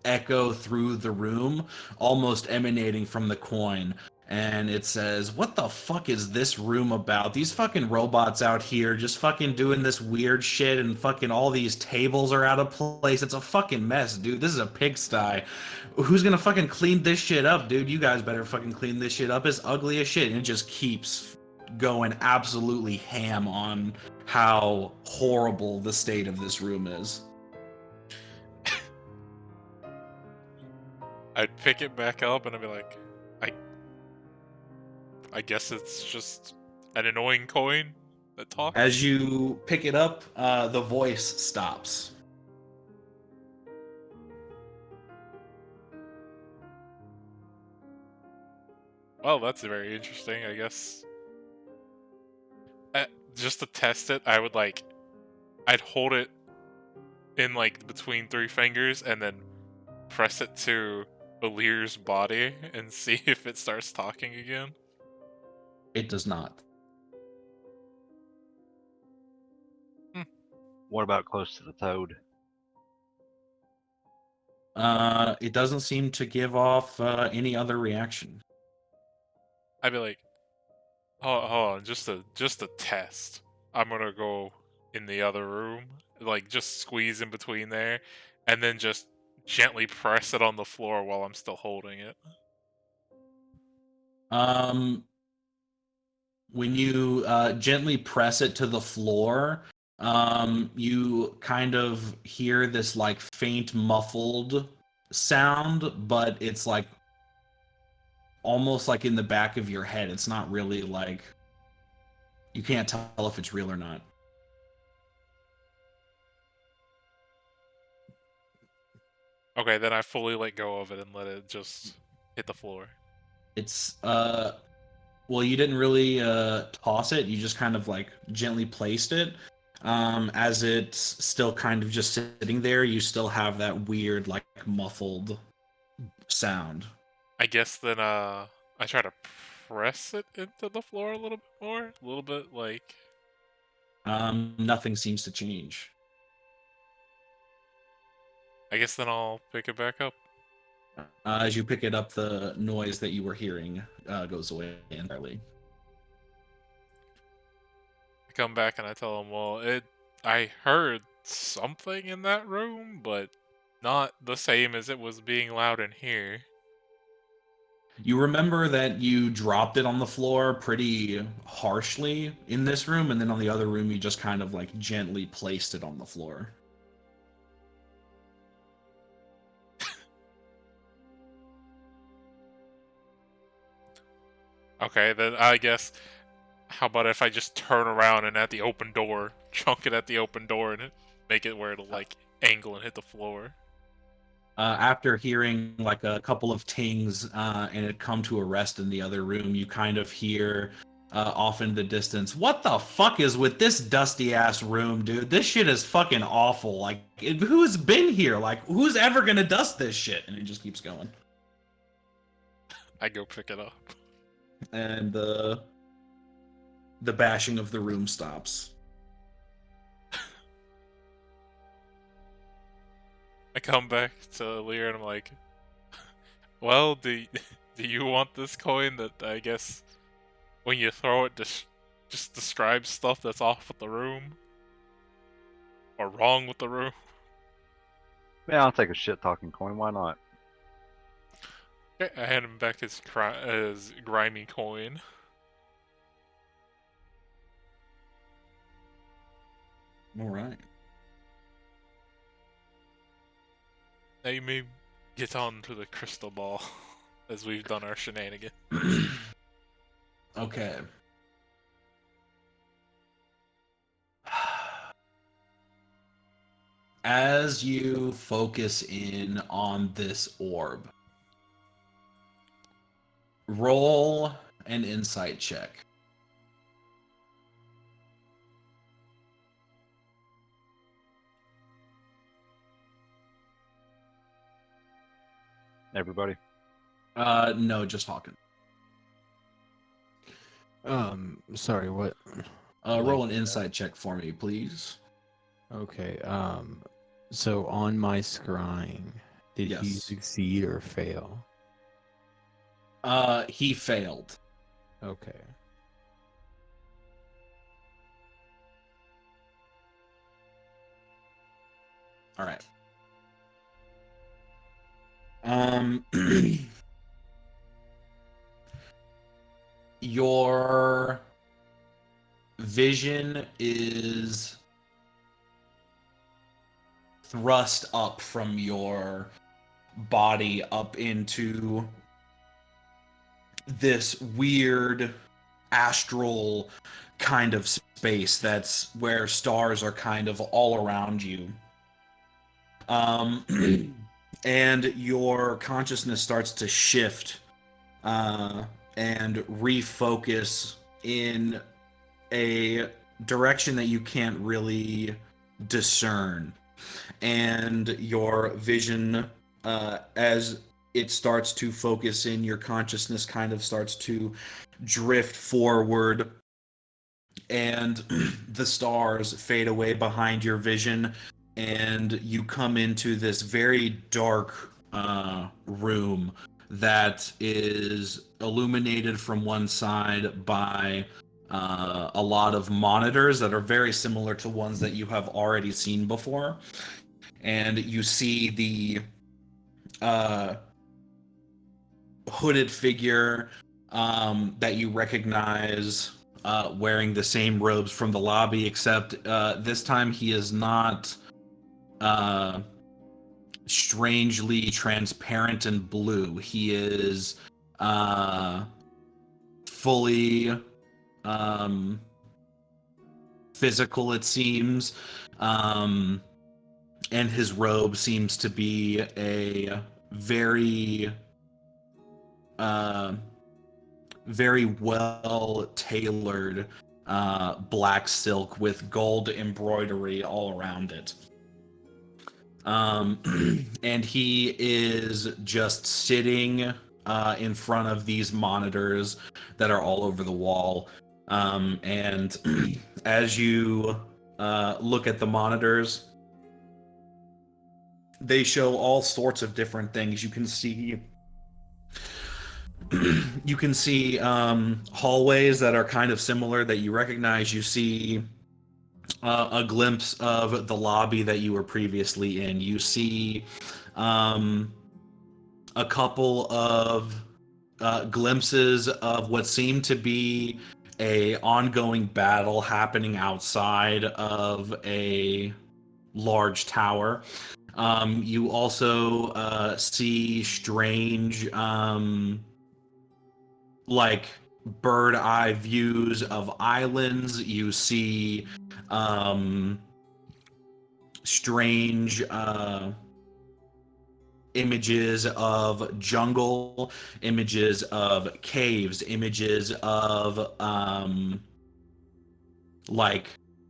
echo through the room, almost emanating from the coin. And it says, "What the fuck is this room about? These fucking robots out here just fucking doing this weird shit, and fucking all these tables are out of place. It's a fucking mess, dude. This is a pigsty. Who's gonna fucking clean this shit up, dude? You guys better fucking clean this shit up. It's ugly as shit." And it just keeps going absolutely ham on how horrible the state of this room is. I'd pick it back up and I'd be like, I guess it's just an annoying coin that talks. As you pick it up, the voice stops. Well, that's very interesting, I guess. Just to test it, I'd hold it in like between 3 fingers and then press it to Alir's body and see if it starts talking again. It does not. What about close to the toad? It doesn't seem to give off any other reaction. I'd be like, hold on, just a test. I'm gonna go in the other room, like just squeeze in between there, and then just gently press it on the floor while I'm still holding it. When you gently press it to the floor, you kind of hear this like faint muffled sound, but it's like almost like in the back of your head. It's not really like, you can't tell if it's real or not. Okay, then I fully let go of it and let it just hit the floor. It's well, you didn't really toss it, you just kind of like gently placed it. As it's still kind of just sitting there, you still have that weird like muffled sound. I guess then I try to press it into the floor a little bit more, a little bit like. Nothing seems to change. I guess then I'll pick it back up. As you pick it up, the noise that you were hearing goes away entirely. I come back and I tell him, well, I heard something in that room, but not the same as it was being loud in here. You remember that you dropped it on the floor pretty harshly in this room, and then on the other room you just kind of like gently placed it on the floor. Okay, then I guess, how about if I just turn around and at the open door, chunk it at the open door and make it where it'll like angle and hit the floor? After hearing like a couple of tings and it come to a rest in the other room, you kind of hear off in the distance, "What the fuck is with this dusty ass room, dude? This shit is fucking awful. Like, who's been here? Like, who's ever gonna dust this shit?" And it just keeps going. I go pick it up. And the bashing of the room stops. I come back to Lear and I'm like, well, do you want this coin that I guess when you throw it just describes stuff that's off with the room? Or wrong with the room? Yeah, I'll take a shit talking coin. Why not? Okay, I hand him back his grimy coin. All right. Now you may get on to the crystal ball as we've done our shenanigans. Okay. As you focus in on this orb, roll an insight check. Everybody. No, just Hawkins. Sorry, what? Roll an insight check for me, please. Okay, so on my scrying, did he Yes. succeed or fail? He failed. Okay. All right. Your vision is thrust up from your body up into this weird astral kind of space that's where stars are kind of all around you. And your consciousness starts to shift and refocus in a direction that you can't really discern. And your vision, as it starts to focus in, your consciousness kind of starts to drift forward, and the stars fade away behind your vision, and you come into this very dark room that is illuminated from one side by a lot of monitors that are very similar to ones that you have already seen before. And you see the hooded figure that you recognize wearing the same robes from the lobby, except this time he is not strangely transparent and blue. He is fully physical, it seems, and his robe seems to be a very very well tailored black silk with gold embroidery all around it. And he is just sitting in front of these monitors that are all over the wall. And as you look at the monitors, they show all sorts of different things. You can see hallways that are kind of similar that you recognize. You see a glimpse of the lobby that you were previously in. You see a couple of glimpses of what seem to be a ongoing battle happening outside of a large tower. You also see strange like bird eye views of islands. You see strange images of jungle, images of caves, images of like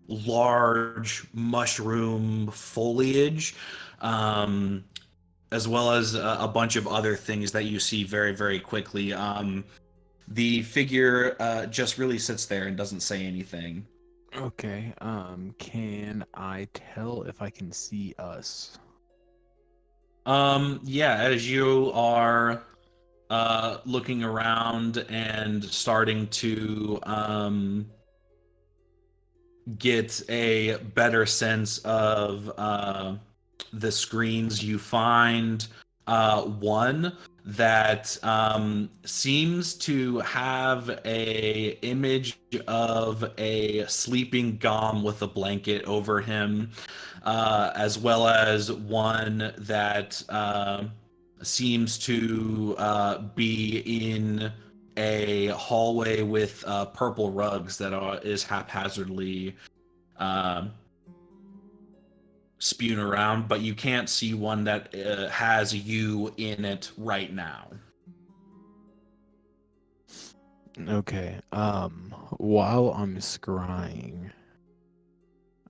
large mushroom foliage, as well as a bunch of other things that you see very, very quickly. The figure just really sits there and doesn't say anything. Okay, can I tell if I can see us? Yeah, as you are looking around and starting to get a better sense of the screens, you find one that seems to have a image of a sleeping Gom with a blanket over him, as well as one that seems to be in a hallway with purple rugs that is haphazardly um, spewing around, but you can't see one that has you in it right now. Okay. While I'm scrying,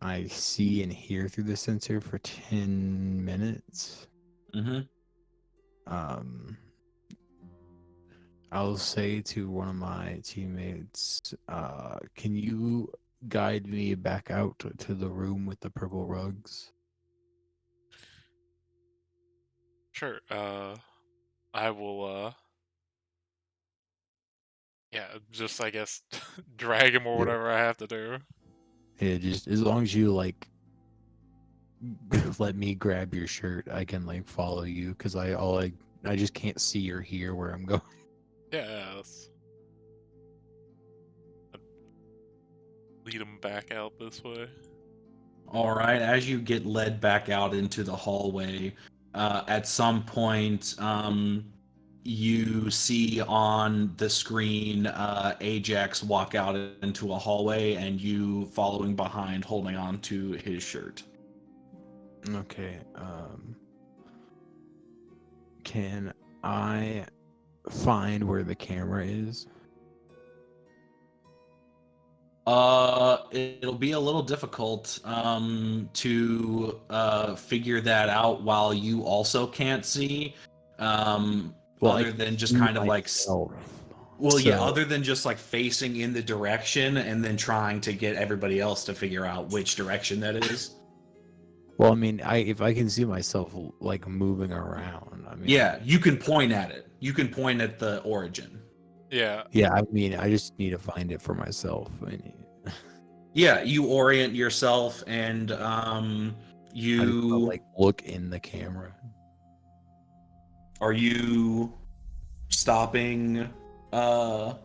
I see and hear through the sensor for 10 minutes. Mm-hmm. I'll say to one of my teammates, can you guide me back out to the room with the purple rugs? Sure. I will. Yeah, just I guess drag him or Yeah. whatever I have to do. Yeah, just as long as you like let me grab your shirt, I can like follow you because I just can't see or hear where I'm going. Yeah, let's lead him back out this way. All right, as you get led back out into the hallway, at some point, you see on the screen Ajax walk out into a hallway, and you following behind, holding on to his shirt. Okay. Can I find where the camera is? It'll be a little difficult to figure that out while you also can't see. Other than just see kind of like myself. well, yeah, So, other than just like facing in the direction and then trying to get everybody else to figure out which direction that is. well, I mean, if I can see myself like moving around, I mean, Yeah, you can point at it. You can point at the origin. Yeah, yeah, I mean, I just need to find it for myself. Yeah, you orient yourself and I just wanna, you like look in the camera. are you stopping the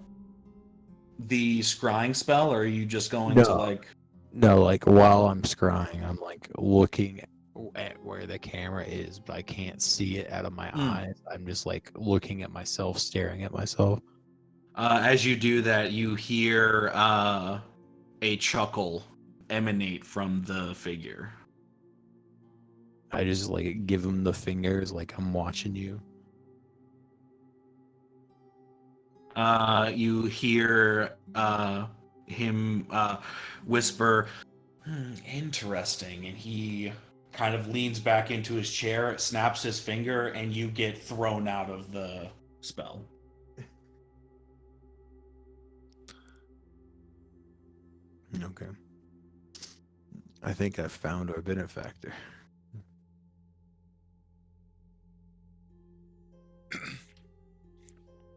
scrying spell, or are you just going to No, like no, like while I'm scrying, I'm like looking at where the camera is, but I can't see it out of my Mm. eyes. I'm just like looking at myself, staring at myself. As you do that, you hear a chuckle emanate from the figure. I just like give him the fingers, like I'm watching you. You hear him whisper, interesting, and he kind of leans back into his chair, snaps his finger, and you get thrown out of the spell. Okay. I think I found our benefactor.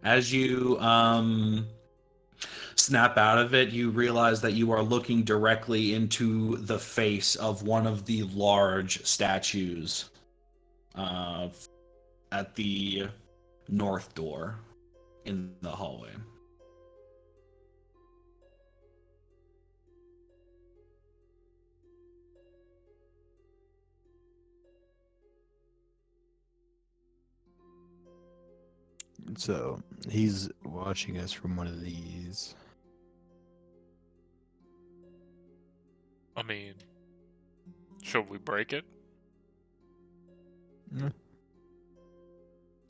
As you snap out of it, you realize that you are looking directly into the face of one of the large statues uh, at the north door in the hallway. So he's watching us from one of these. I mean, should we break it?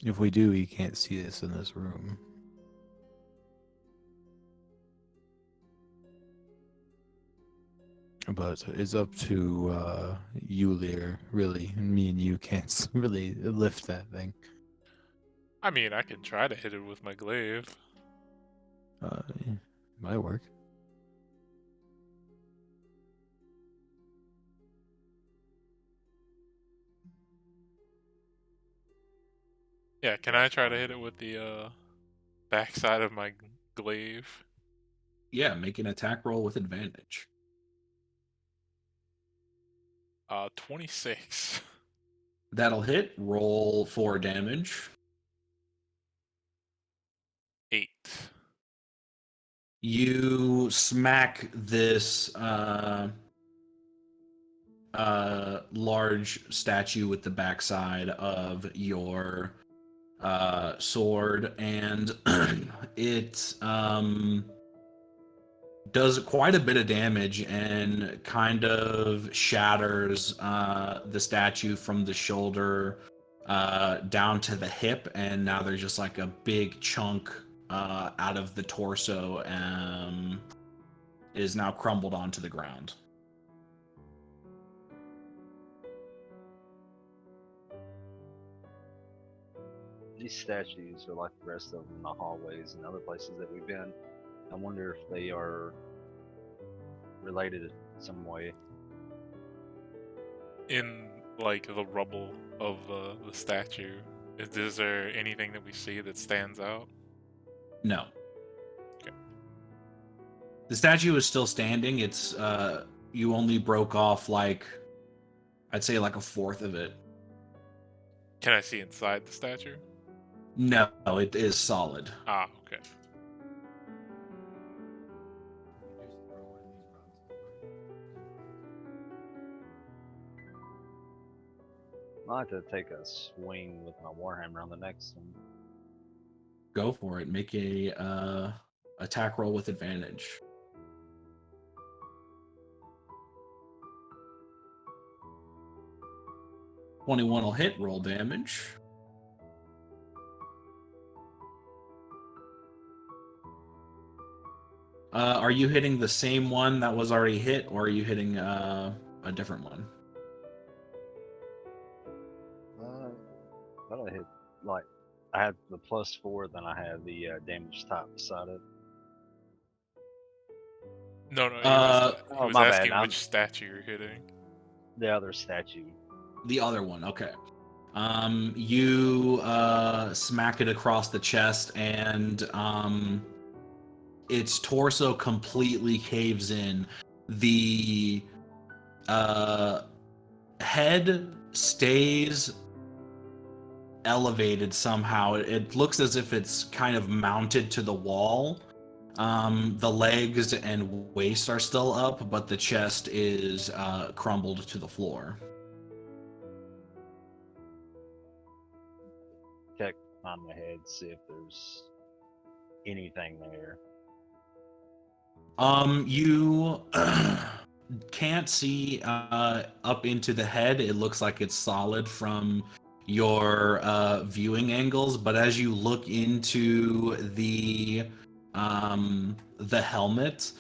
If we do, he can't see us in this room. But it's up to you, Lear. Really, me and you can't really lift that thing. I mean, I can try to hit it with my glaive. Yeah, might work. Yeah, can I try to hit it with the backside of my glaive? Yeah, make an attack roll with advantage. 26. That'll hit. Roll for damage. 8. You smack this large statue with the backside of your sword, and it does quite a bit of damage and kind of shatters the statue from the shoulder down to the hip, and now there's just like a big chunk out of the torso is now crumbled onto the ground. These statues are like the rest of them in the hallways and other places that we've been. I wonder if they are related in some way. In like the rubble of the statue, is there anything that we see that stands out? No. Okay. The statue is still standing. It's you only broke off like, I'd say like a fourth of it. Can I see inside the statue? No, it is solid. Ah, okay. I'd like to take a swing with my warhammer on the next one. Go for it. Make a attack roll with advantage. $21 will hit. Roll damage. Are you hitting the same one that was already hit, or are you hitting a different one? Thought I hit, like, I had the +4, then I had the damage type beside it. No, he was my asking bad. which statue you're hitting. The other statue. The other one, okay. You smack it across the chest, and its torso completely caves in. The head stays elevated somehow. It looks as if it's kind of mounted to the wall. The legs and waist are still up, but the chest is crumbled to the floor. Check on my head, see if there's anything there. You can't see up into the head. It looks like it's solid from your viewing angles, but as you look into the helmet,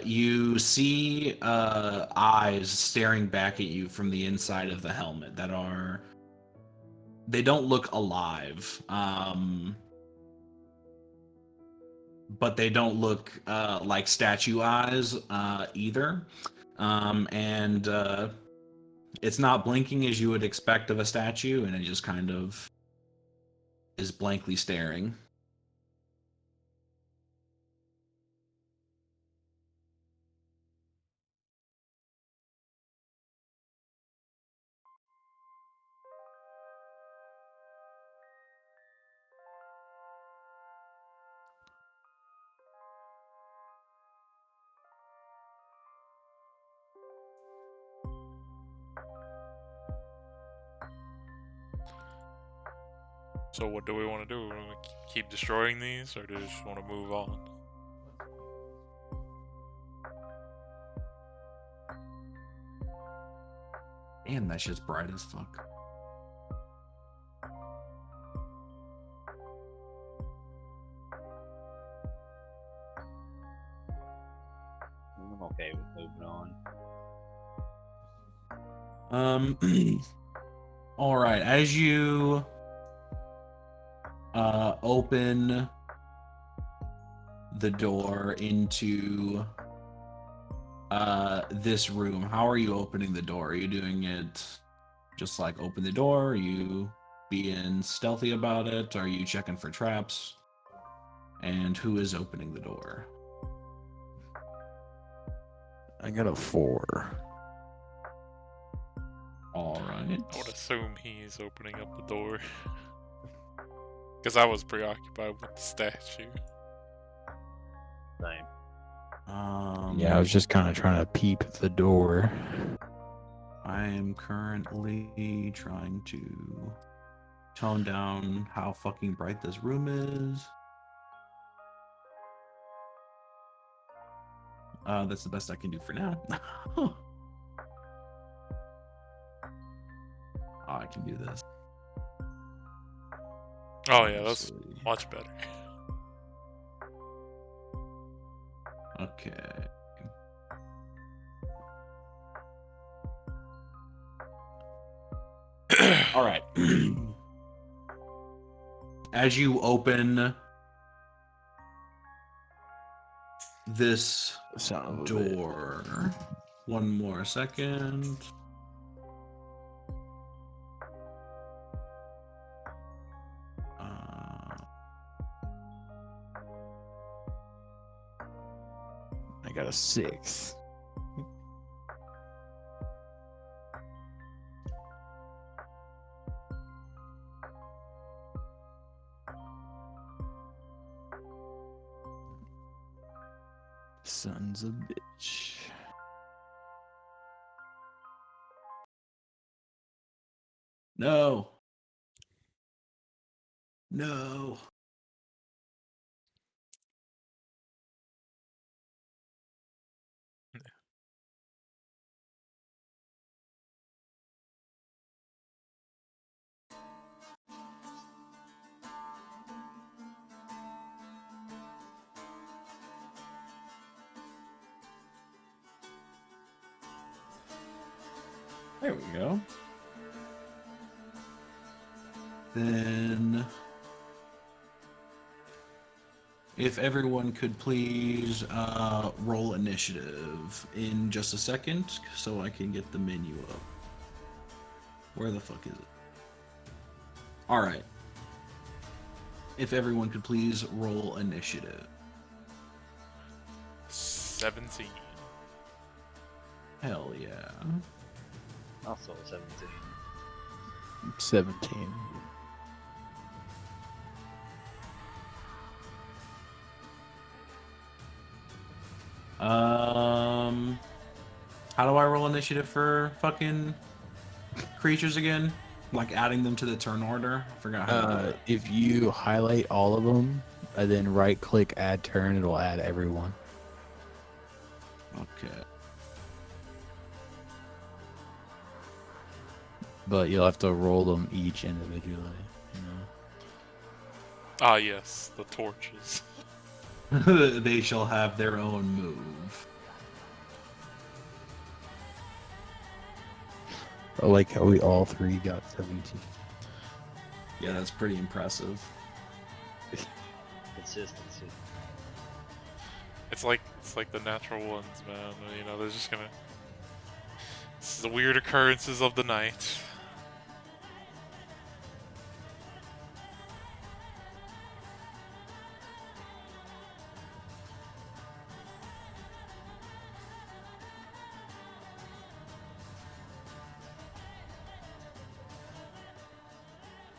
you see eyes staring back at you from the inside of the helmet they don't look alive. But they don't look like statue eyes either. And it's not blinking as you would expect of a statue, and it just kind of is blankly staring. So what do we want to do? We want to keep destroying these, or do we just want to move on? Damn, that shit's bright as fuck. I'm okay with moving on. All right, as you open the door into this room, how are you opening the door? Are you doing it just like open the door? Are you being stealthy about it? Are you checking for traps? And who is opening the door? I got a 4. All right. I would assume he's opening up the door. Because I was preoccupied with the statue. Same. Yeah, I was just kind of trying to peep at the door. I am currently trying to tone down how fucking bright this room is. That's the best I can do for now. Oh, I can do this. Oh yeah, that's Obviously. much better. Okay. All right. As you open this door, one more second. I got a 6. Sons of bitch. No. No. There we go. Then, if everyone could please roll initiative in just a second so I can get the menu up. Where the fuck is it? All right. If everyone could please roll initiative. 17. Hell yeah. Also 17. 17. How do I roll initiative for fucking creatures again? Like adding them to the turn order? I forgot how to do it. If you highlight all of them and then right click add turn, it'll add everyone. Okay. But you'll have to roll them each individually, you know. Ah yes, the torches. They shall have their own move. I like how we all three got 17. Yeah, that's pretty impressive. Consistency. It's like the natural ones, man. You know, they're just gonna. This is the weird occurrences of the night.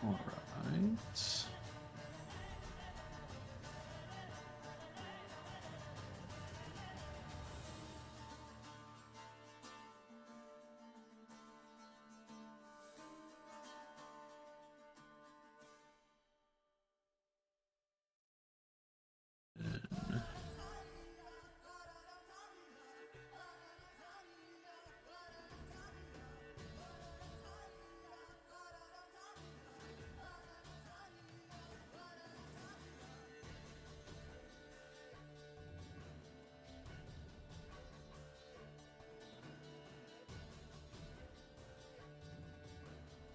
All right.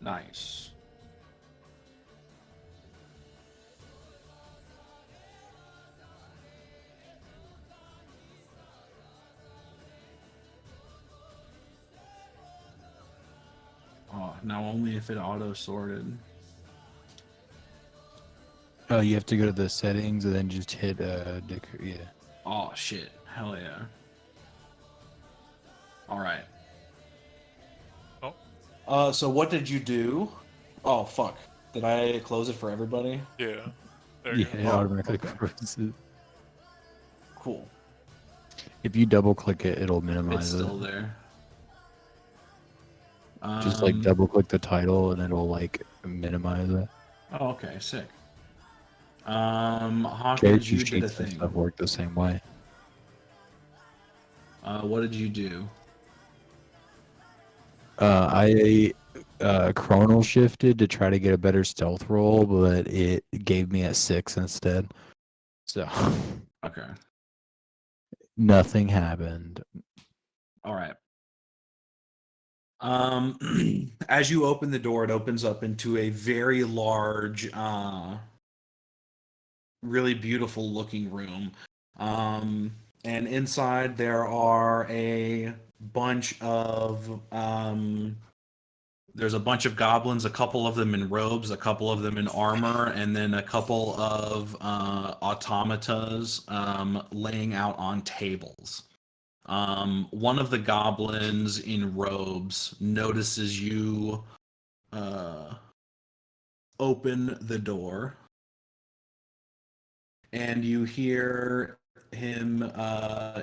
Nice. Oh, now only if it auto sorted. Oh, you have to go to the settings and then just hit yeah. Oh shit. Hell yeah. All right. Oh. So what did you do? Oh fuck. Did I close it for everybody? Yeah. There you Yeah, it go. automatically okay. closes. Cool. If you double click it, it'll It's minimize it. still there. Just like double click the title and it'll like minimize it. Oh, okay, sick. Hawkins, Character you did a sheets and thing. stuff work the same way. What did you do? I chronal shifted to try to get a better stealth roll, but it gave me a 6 instead. So Okay. nothing happened. All right. As you open the door, it opens up into a very large, really beautiful looking room. And inside there are a bunch of there's a bunch of goblins, a couple of them in robes, a couple of them in armor, and then a couple of automatas laying out on tables. One of the goblins in robes notices you open the door, and you hear him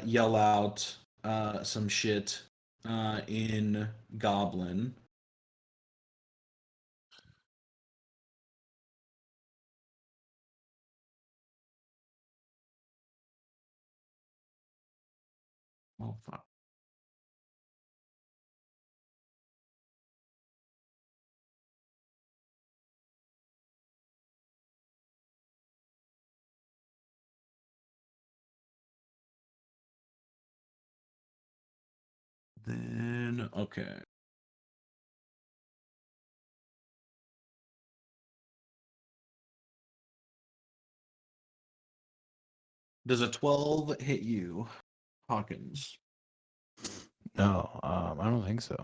yell out some shit in Goblin. Oh, fuck. Then, okay. Does a 12 hit you, Hawkins? No, I don't think so.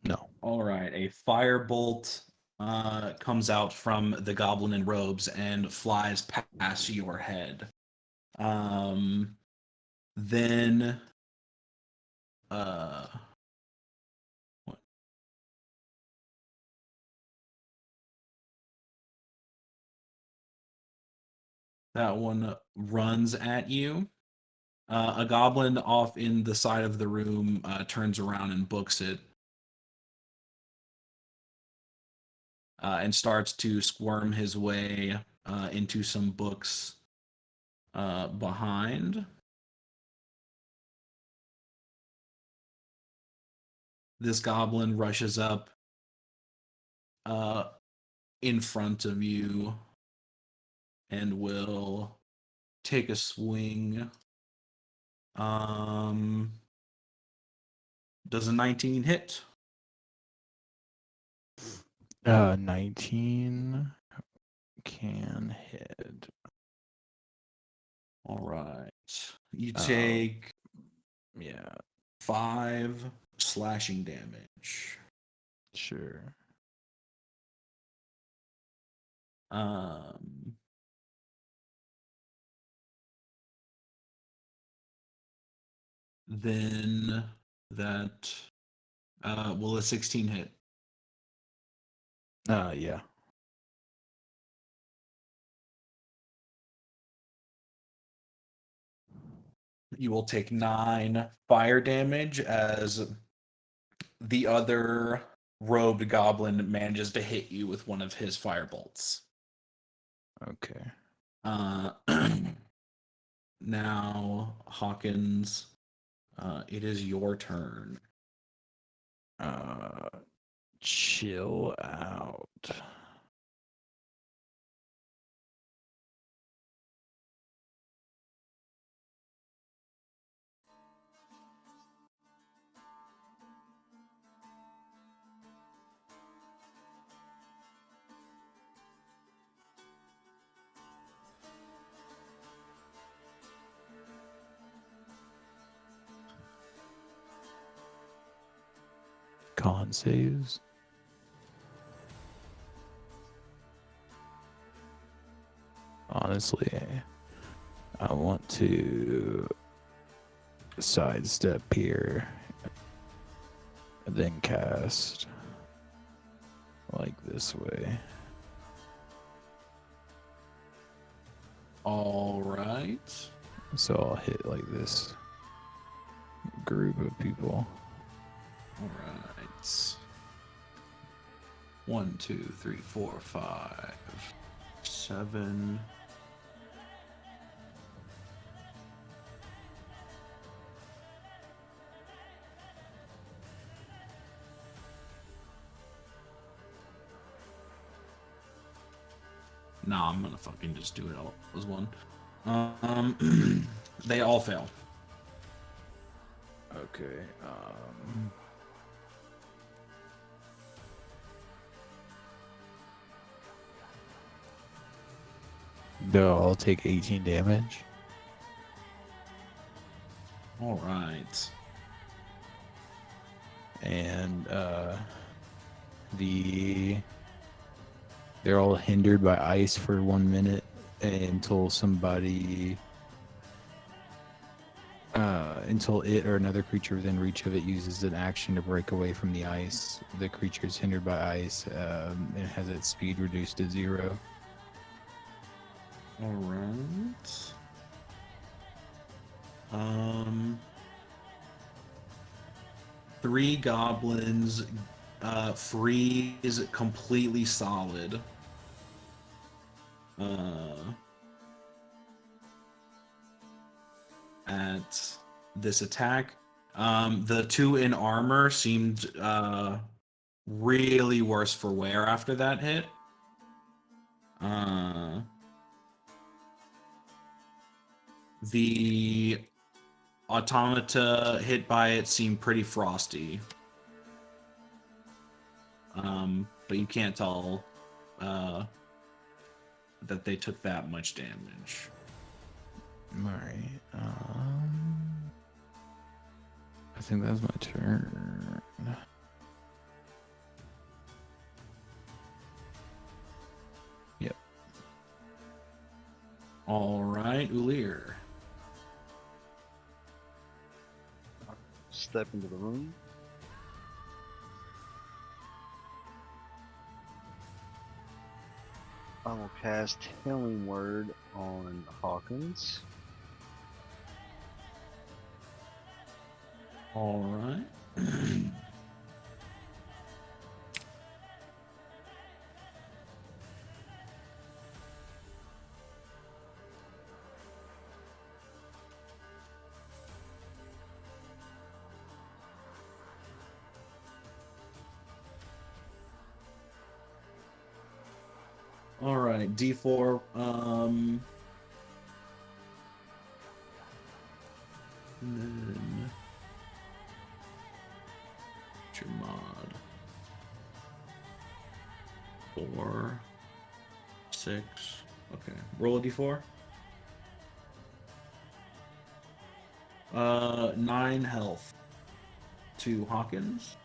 No. All right, a firebolt comes out from the goblin in robes and flies past your head. Then, what? That one runs at you. A goblin off in the side of the room turns around and books it. And starts to squirm his way into some books behind. This goblin rushes up in front of you and will take a swing. Does a 19 hit? 19 can hit. All right. You take Yeah, 5 slashing damage. sure. Then that will a 16 hit? Yeah. You will take 9 fire damage as the other robed goblin manages to hit you with one of his firebolts. Okay. Now, Hawkins, it is your turn. Chill out. Con saves. Honestly, I want to sidestep here and then cast like this way. All right. So I'll hit like this group of people. All right. 1, 2, 3, 4, 5, 7. Nah, I'm gonna fucking just do it all as one. They all fail. Okay. They'll all take 18 damage. All right. And they're all hindered by ice for 1 minute until somebody until it or another creature within reach of it uses an action to break away from the ice. The creature is hindered by ice and has its speed reduced to 0. All right. 3 goblins freeze completely solid. At this attack. The 2 in armor seemed really worse for wear after that hit. The automata hit by it seemed pretty frosty. But you can't tell that they took that much damage. Alright. I think that's my turn. Yep. All right, Ulir. Step into the room. I will cast Healing Word on Hawkins. All right. All right, D4. And then what's your mod? 4, 6. Okay, roll a D4. 9 health to Hawkins.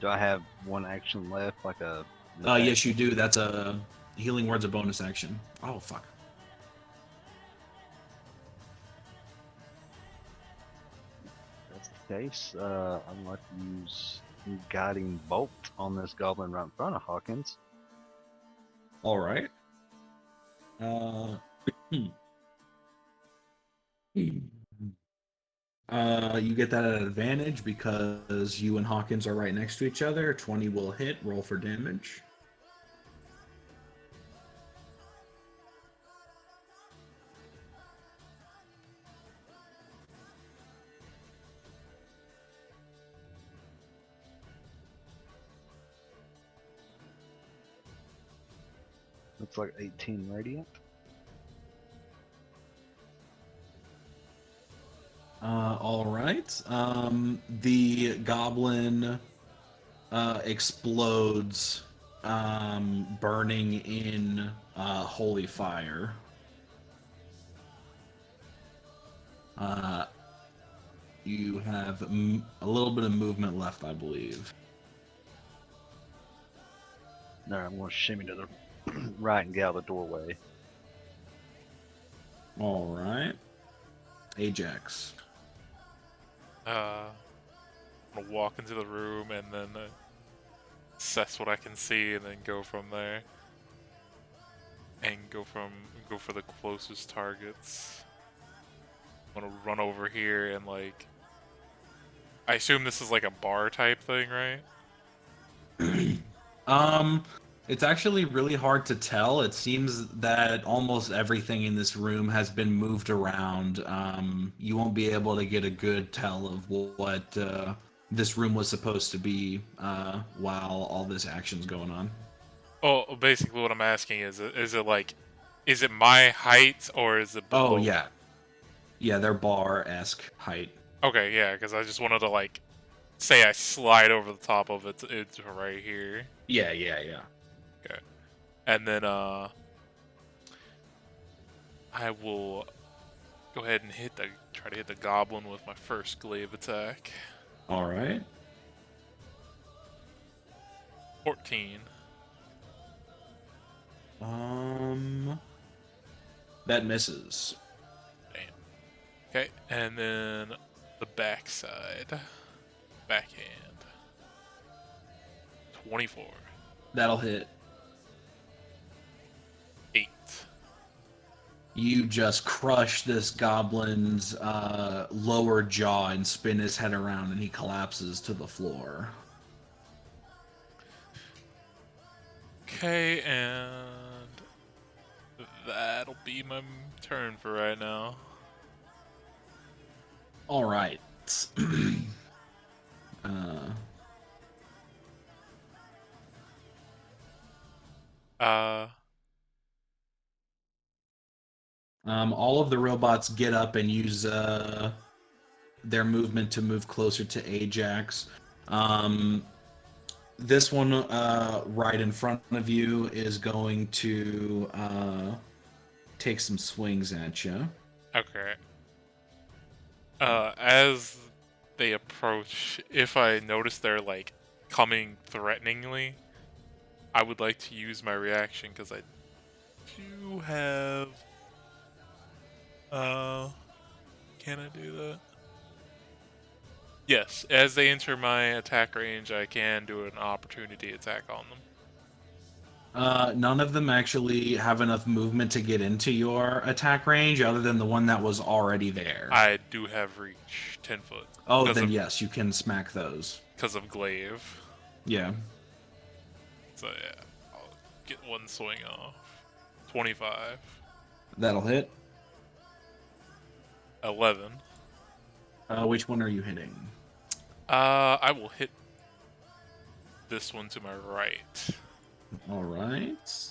Do I have one action left, like a? Yes, you do. That's a healing word's a bonus action. Oh fuck. If that's the case. I'd like to use Guiding Bolt on this goblin right in front of Hawkins. All right. You get that at advantage because you and Hawkins are right next to each other. 20 will hit. Roll for damage. Looks like 18 radiant. All right. The goblin explodes, burning in holy fire. You have a little bit of movement left, I believe. No, I'm going to shimmy to the right and get out the doorway. All right. Ajax. I'm gonna walk into the room and then assess what I can see, and then go from there. And go for the closest targets. I'm gonna run over here and like. I assume this is like a bar type thing, right? It's actually really hard to tell. It seems that almost everything in this room has been moved around. You won't be able to get a good tell of what this room was supposed to be while all this action's going on. Oh, basically what I'm asking is it my height or is it below? Oh yeah, yeah, they're bar-esque height. Okay, yeah, because I just wanted to like say I slide over the top of it. It's right here. Yeah, yeah, yeah. Okay, and then I will go ahead and try to hit the goblin with my first glaive attack. All right. 14. That misses. Damn. Okay, and then the backside. Backhand. 24. That'll hit. 8. You just crush this goblin's lower jaw and spin his head around, and he collapses to the floor. Okay, and that'll be my turn for right now. All right. All of the robots get up and use their movement to move closer to Ajax. This one right in front of you is going to take some swings at you. Okay. As they approach, if I notice they're like coming threateningly, I would like to use my reaction because I do have. Can I do that? Yes, as they enter my attack range, I can do an opportunity attack on them. None of them actually have enough movement to get into your attack range, other than the one that was already there. I do have reach 10 foot. Oh, then yes, you can smack those. Because of glaive. Yeah. So yeah, I'll get one swing off. 25. That'll hit. 11. Which one are you hitting? I will hit this one to my right. All right.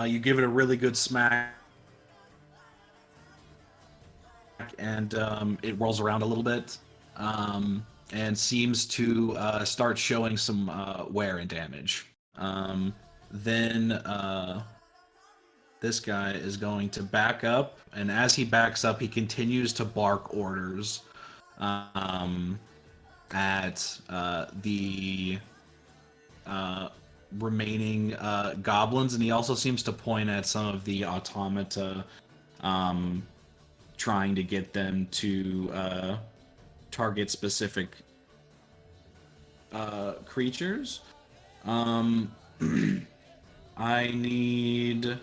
You give it a really good smack, and it rolls around a little bit, and seems to start showing some wear and damage. Then this guy is going to back up, and as he backs up, he continues to bark orders at the remaining goblins, and he also seems to point at some of the automata, trying to get them to target specific creatures. I need...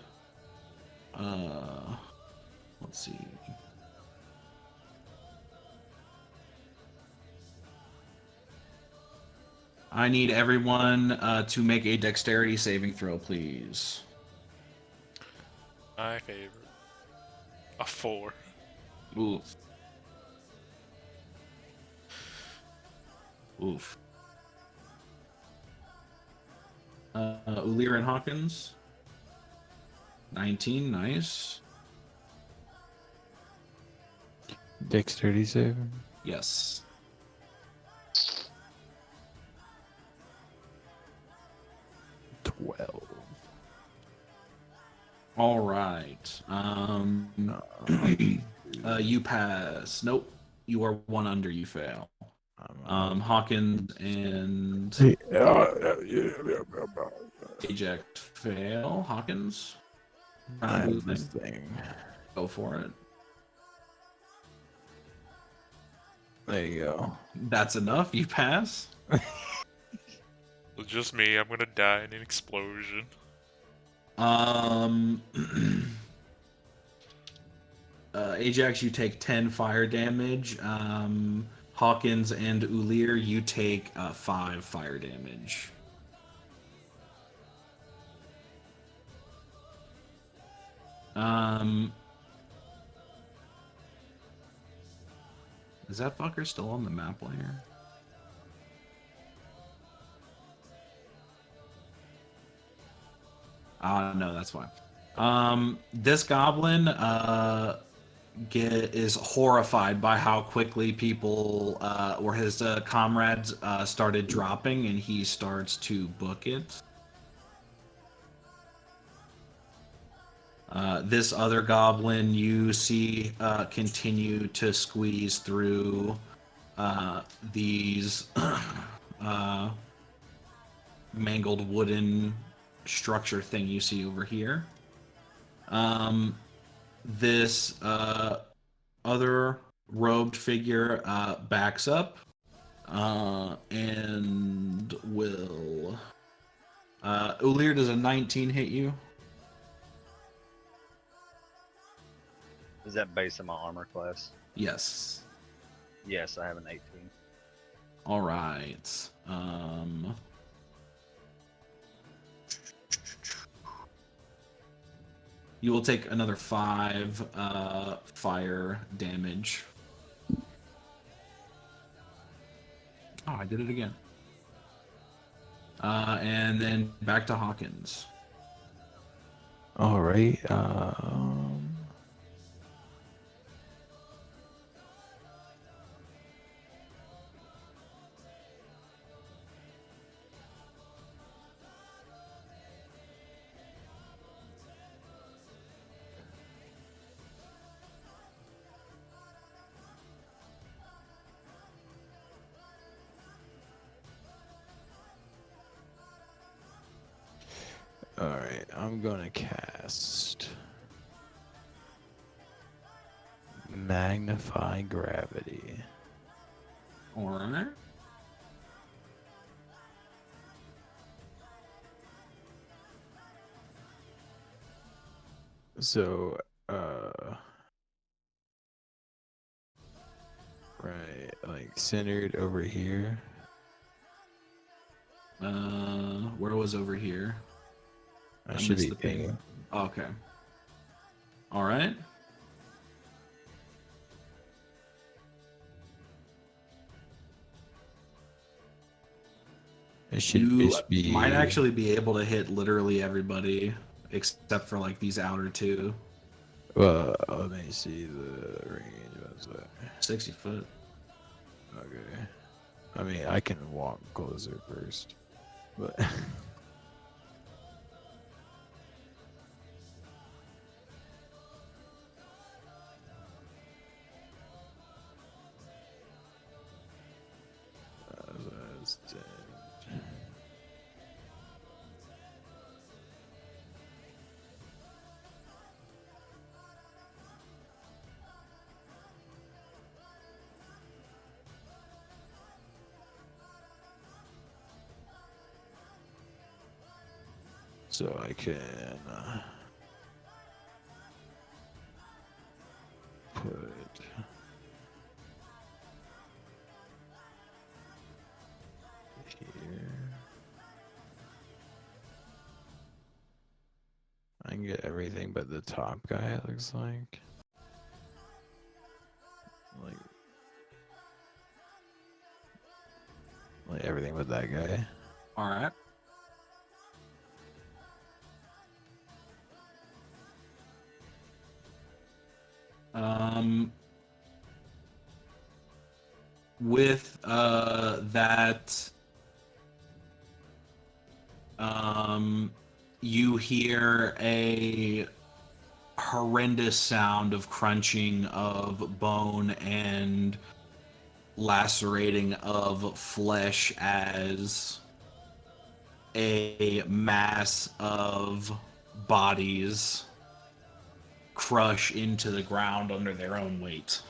let's see. I need everyone to make a dexterity saving throw, please. My favorite. A 4. Oof. Oof. Ulir and Hawkins. 19, nice. Dexterity saving. Yes. All right. You pass. Nope. You are one under. You fail. Hawkins and Ajax fail. Hawkins. I blue have this thing. thing. Go for it. There you go. That's enough. You pass. It's just me. I'm gonna die in an explosion. Ajax, you take 10 fire damage. Hawkins and Ulir, you take 5 fire damage. Is that fucker still on the map layer? No, that's fine. This goblin is horrified by how quickly people or his comrades started dropping, and he starts to book it. This other goblin you see continue to squeeze through these mangled wooden structure thing you see over here. This other robed figure backs up and will... Ulir, does a 19 hit you? Is that based on my armor class? Yes. Yes, I have an 18. All right. You will take another 5 fire damage. Oh, I did it again. And then back to Hawkins. All right. All right. I'm gonna cast Magnify Gravity. All right. So, right, like centered over here. Where was over here? I should missed be the ping. there. Okay. All right. It should You just be. might actually be able to hit literally everybody except for like these outer two. Well, let me see the range. What's that? 60 foot. Okay. I mean, I can walk closer first, but. That's 10. So I can put here. I can get everything but the top guy, it looks like. Like everything but that guy. All right. With that, you hear a horrendous sound of crunching of bone and lacerating of flesh as a mass of bodies crush into the ground under their own weight.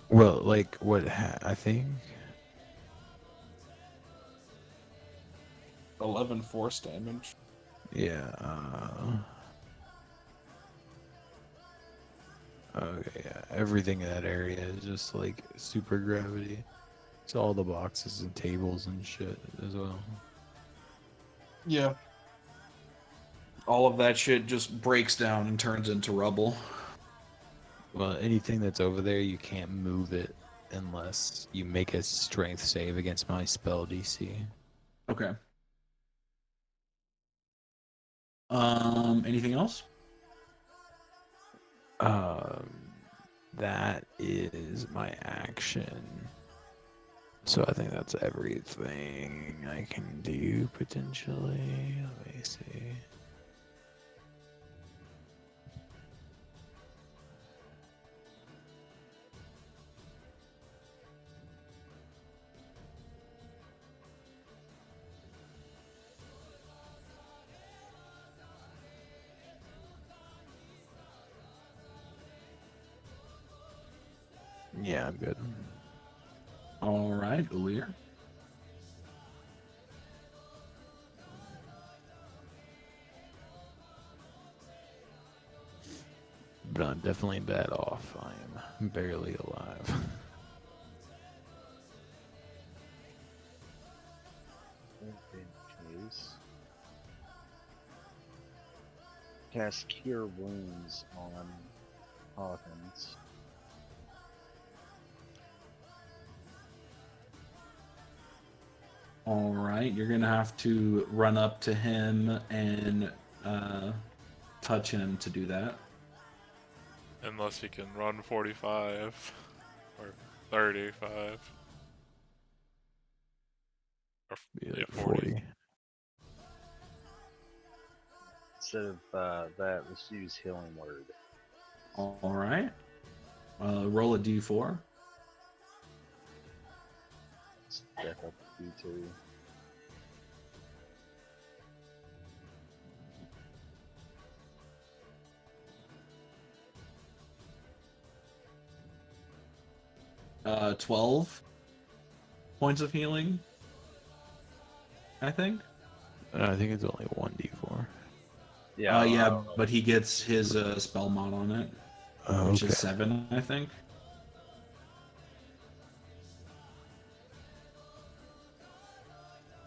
Well, like what I think 11 force damage. Yeah. Okay, yeah. Everything in that area is just like super gravity. It's all the boxes and tables and shit as well. Yeah. All of that shit just breaks down and turns into rubble. Well, anything that's over there, you can't move it unless you make a strength save against my spell DC. Okay. Anything else? That is my action. So I think that's everything I can do potentially. Let me see. Yeah, I'm good. All right, Ulir. But I'm definitely bad off. I am barely alive. Cast Cure Wounds on Hawkins. All right, you're gonna have to run up to him and touch him to do that. Unless he can run 45 or 35. Or yeah, 40. Instead of that, let's use Healing Word. All right. Roll a d4. Step up to D2. Uh, 12 points of healing, I think. I think it's only 1d4. Yeah. Yeah, but he gets his spell mod on it, which Okay. is 7, I think.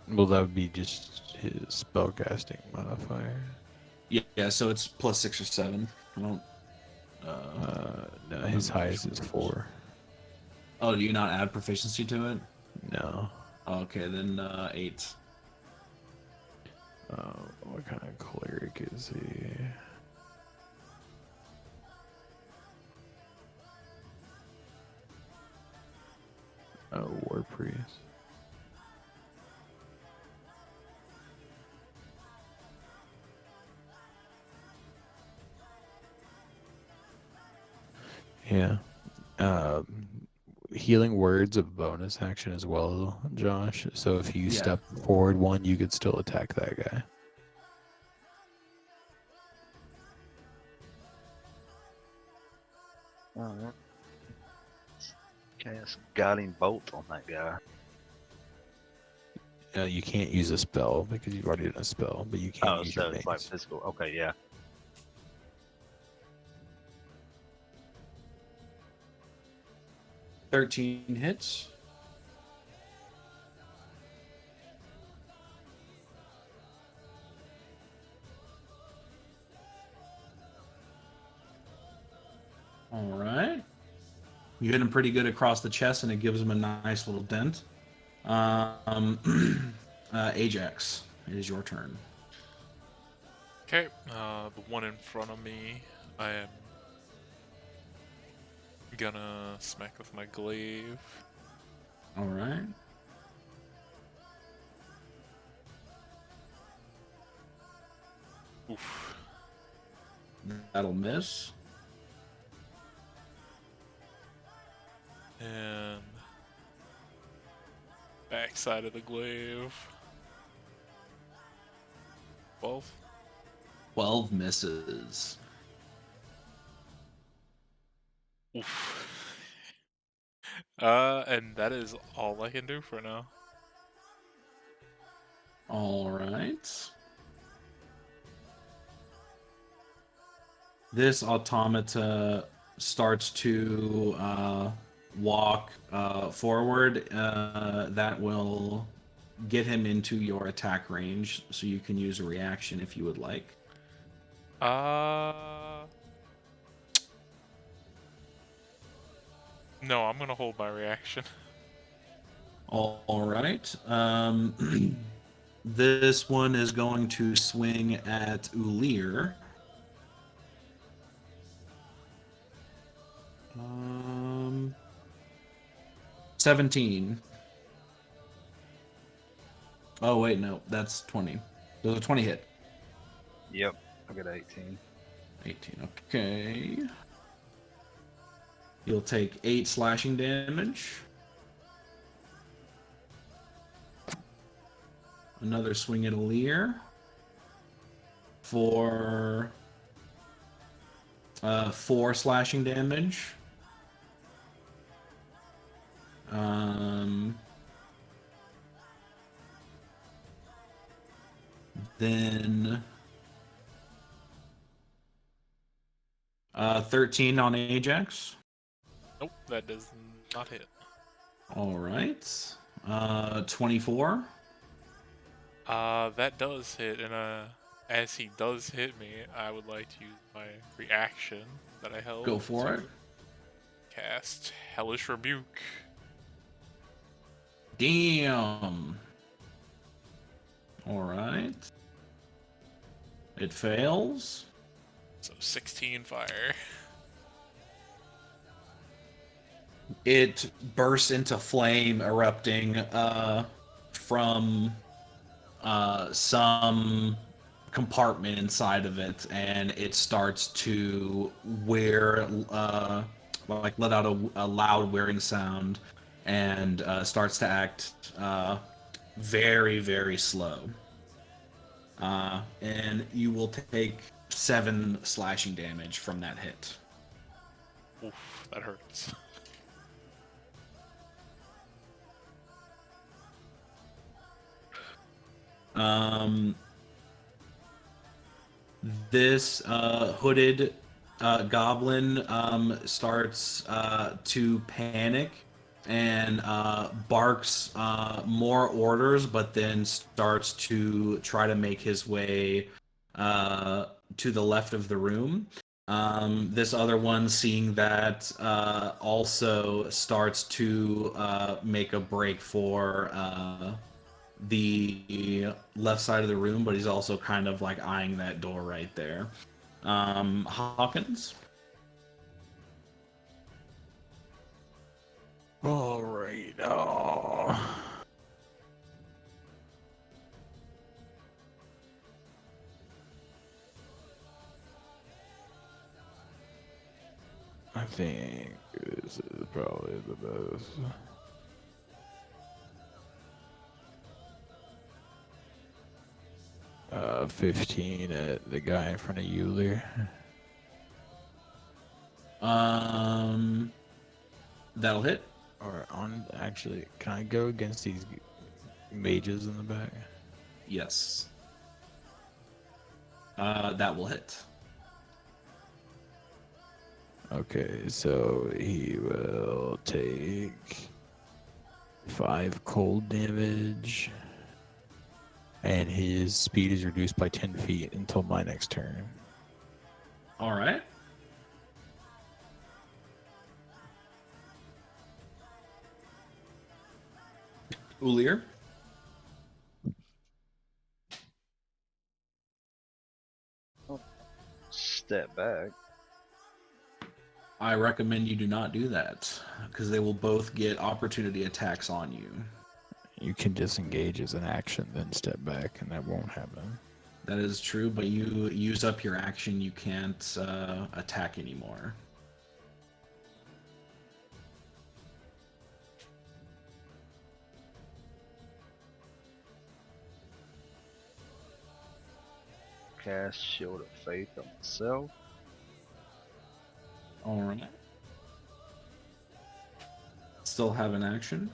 Well, that would be just his spellcasting modifier. Yeah, so it's plus 6 or 7. I don't. No, his highest is 4. Oh, do you not add proficiency to it? No. Okay, then 8. What kind of cleric is he? Oh, war priest. Yeah. Healing word's a bonus action as well, Josh. So if you Yeah. step forward 1, you could still attack that guy. Cast Guiding Bolt on that guy. You can't use a spell because you've already done a spell, but you can Oh, use so your it's like mace. physical. Okay, yeah. $13 hits. All right. You hit him pretty good across the chest, and it gives him a nice little dent. Ajax, it is your turn. Okay, the one in front of me, I am gonna smack with my glaive. All right. Oof. That'll miss. And backside of the glaive. 12. 12 misses. Oof. And that is all I can do for now. All right. This automata starts to walk forward. That will get him into your attack range, so you can use a reaction if you would like. No, I'm gonna hold my reaction. All right. This one is going to swing at Ulir. 17. Oh wait, no, that's 20. Does a 20 hit? Yep, I got 18. 18. Okay. You'll take 8 slashing damage. Another swing at Alir for 4 slashing damage. Then 13 on Ajax. Nope, that does not hit. All right. 24. That does hit, and as he does hit me, I would like to use my reaction that I held. Go for to it. Cast Hellish Rebuke. Damn. All right. It fails. So 16 fire. It bursts into flame, erupting from some compartment inside of it, and it starts to let out a loud whirring sound, and starts to act very, very slow. And you will take 7 slashing damage from that hit. Oof, that hurts. This hooded goblin starts to panic and barks more orders, but then starts to try to make his way to the left of the room. This other one, seeing that, also starts to make a break for the left side of the room, but he's also kind of like eyeing that door right there. Hawkins. All right. Oh. I think this is probably the best. Uh, 15 at the guy in front of Euler. That'll hit. Or actually, can I go against these mages in the back? Yes. That will hit. Okay, so he will take 5 cold damage, and his speed is reduced by 10 feet until my next turn. All right. Ulir. Step back. I recommend you do not do that, because they will both get opportunity attacks on you. You can disengage as an action, then step back, and that won't happen. That is true, but you use up your action, you can't attack anymore. Cast Shield of Faith on myself. All right. still have an action.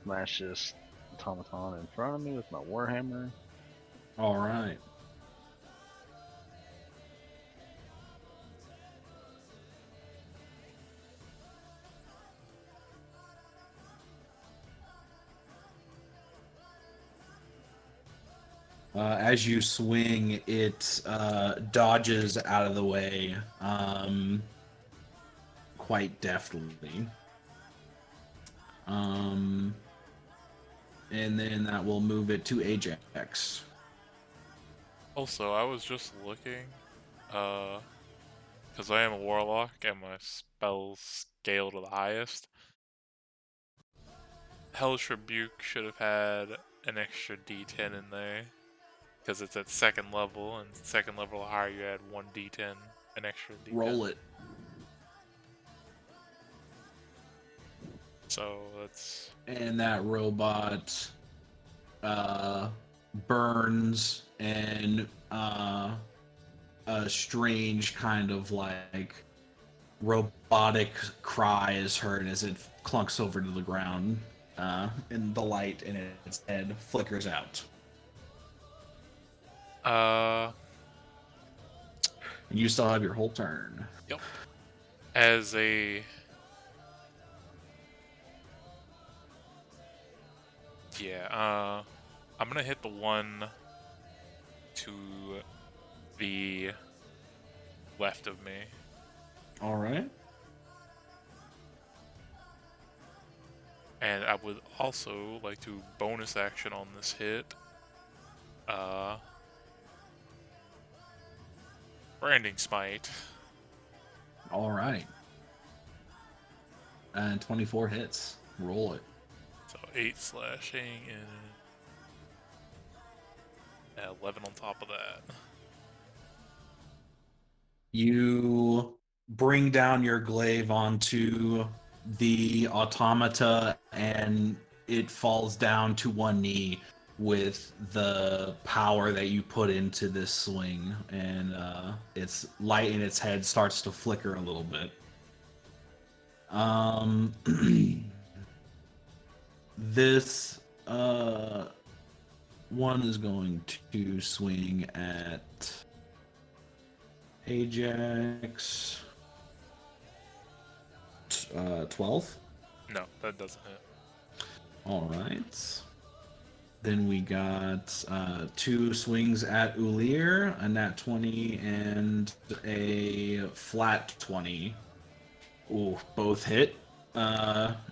Smash this automaton in front of me with my warhammer. All right. As you swing, it dodges out of the way quite deftly. And then that will move it to Ajax. Also, I was just looking, because I am a warlock and my spells scale to the highest. Hellish Rebuke should have had an extra D10 in there, because it's at second level, and second level or higher you add 1d10, an extra D10. Roll it. So that's... And that robot burns, and a strange kind of like robotic cry is heard as it clunks over to the ground, and the light in its head flickers out. And you still have your whole turn. Yep. As a... Yeah, I'm gonna hit the one to the left of me. All right. And I would also like to bonus action on this hit. Branding Smite. All right. And 24 hits. Roll it. So 8 slashing and 11 on top of that. You bring down your glaive onto the automata, and it falls down to one knee with the power that you put into this swing, and its light in its head starts to flicker a little bit. This one is going to swing at Ajax. 12. No, that doesn't hit. All right. Then we got 2 swings at Ulir, a nat 20 and a flat 20. Ooh, both hit.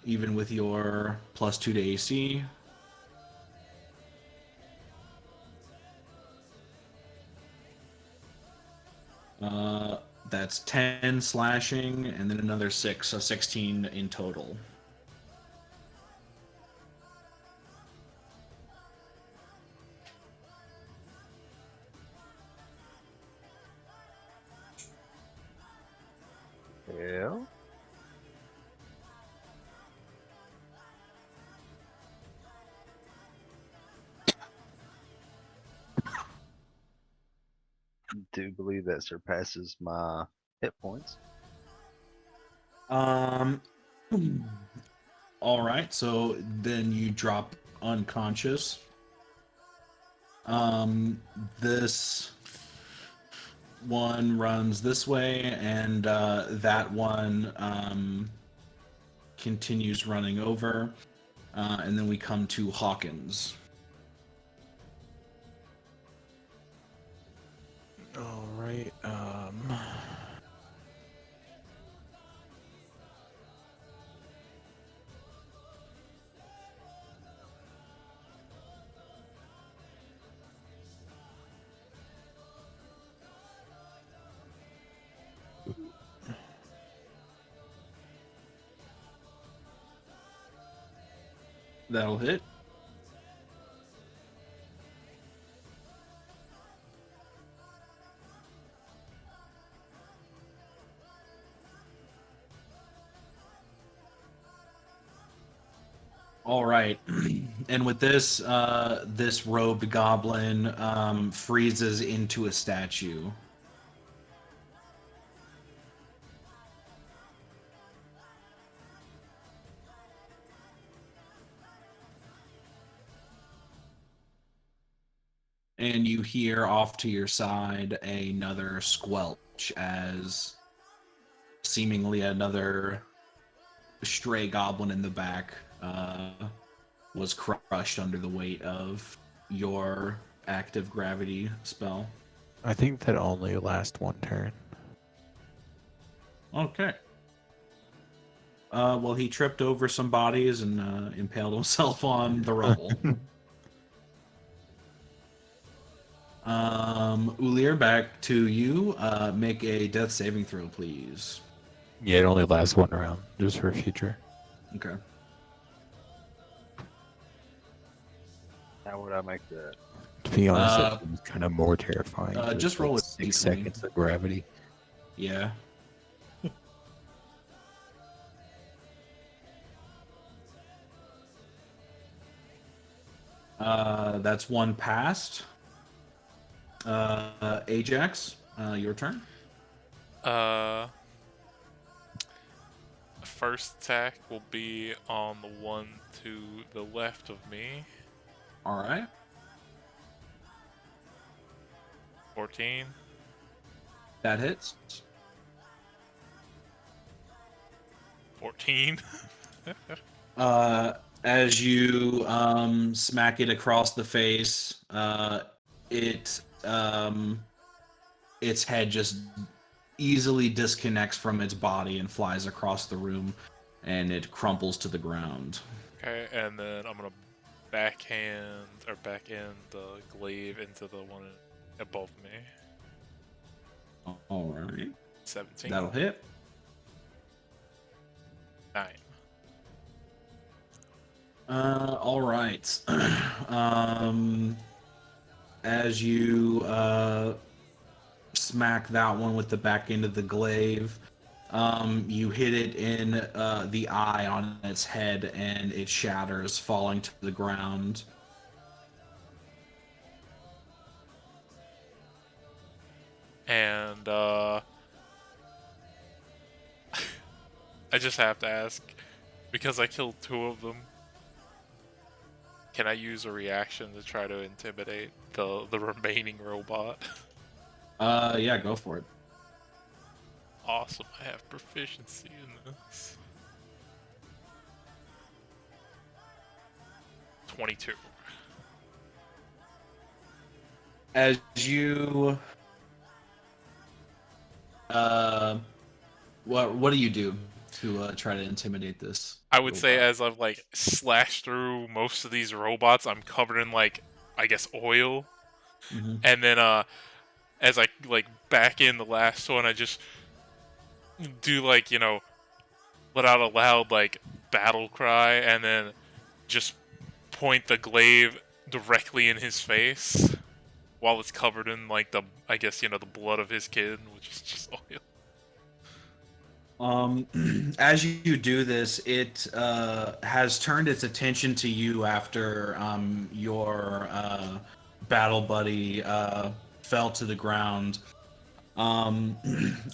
Even with your +2 to AC. That's 10 slashing, and then another 6, so 16 in total. Yeah. Do believe that surpasses my hit points. All right, so then you drop unconscious. This one runs this way, and that one continues running over, and then we come to Hawkins. All right. That'll hit. All right, and with this, this robed goblin freezes into a statue. and you hear off to your side another squelch as seemingly another stray goblin in the back was crushed under the weight of your active gravity spell. I think that only lasts one turn. Okay. Well, he tripped over some bodies and impaled himself on the rubble. Ulir, back to you. Make a death saving throw, please. Yeah, it only lasts one round, just for future. Okay. How would I make that? To be honest, that seems kind of more terrifying. Just roll it 6 D20. seconds of gravity. Yeah. That's one passed. Ajax, your turn. First attack will be on the one to the left of me. All right. 14. That hits. 14. As you smack it across the face, its head just easily disconnects from its body and flies across the room, and it crumples to the ground. Okay, and then I'm gonna back end the glaive into the one above me. All right. 17. That'll hit. 9. All right. As you smack that one with the back end of the glaive, you hit it in the eye on its head, and it shatters, falling to the ground. And I just have to ask, because I killed 2 of them, can I use a reaction to try to intimidate the remaining robot? Yeah, go for it. Awesome, I have proficiency in this. 22. As you what do you do to try to intimidate this? I would say robot? as I've like slashed through most of these robots, I'm covered in like, I guess, oil. Mhm. And then as I like back in the last one, I just do like, let out a loud like battle cry, and then just point the glaive directly in his face while it's covered in like the, I guess, the blood of his kid, which is just oil. As you do this, it has turned its attention to you after your battle buddy fell to the ground. And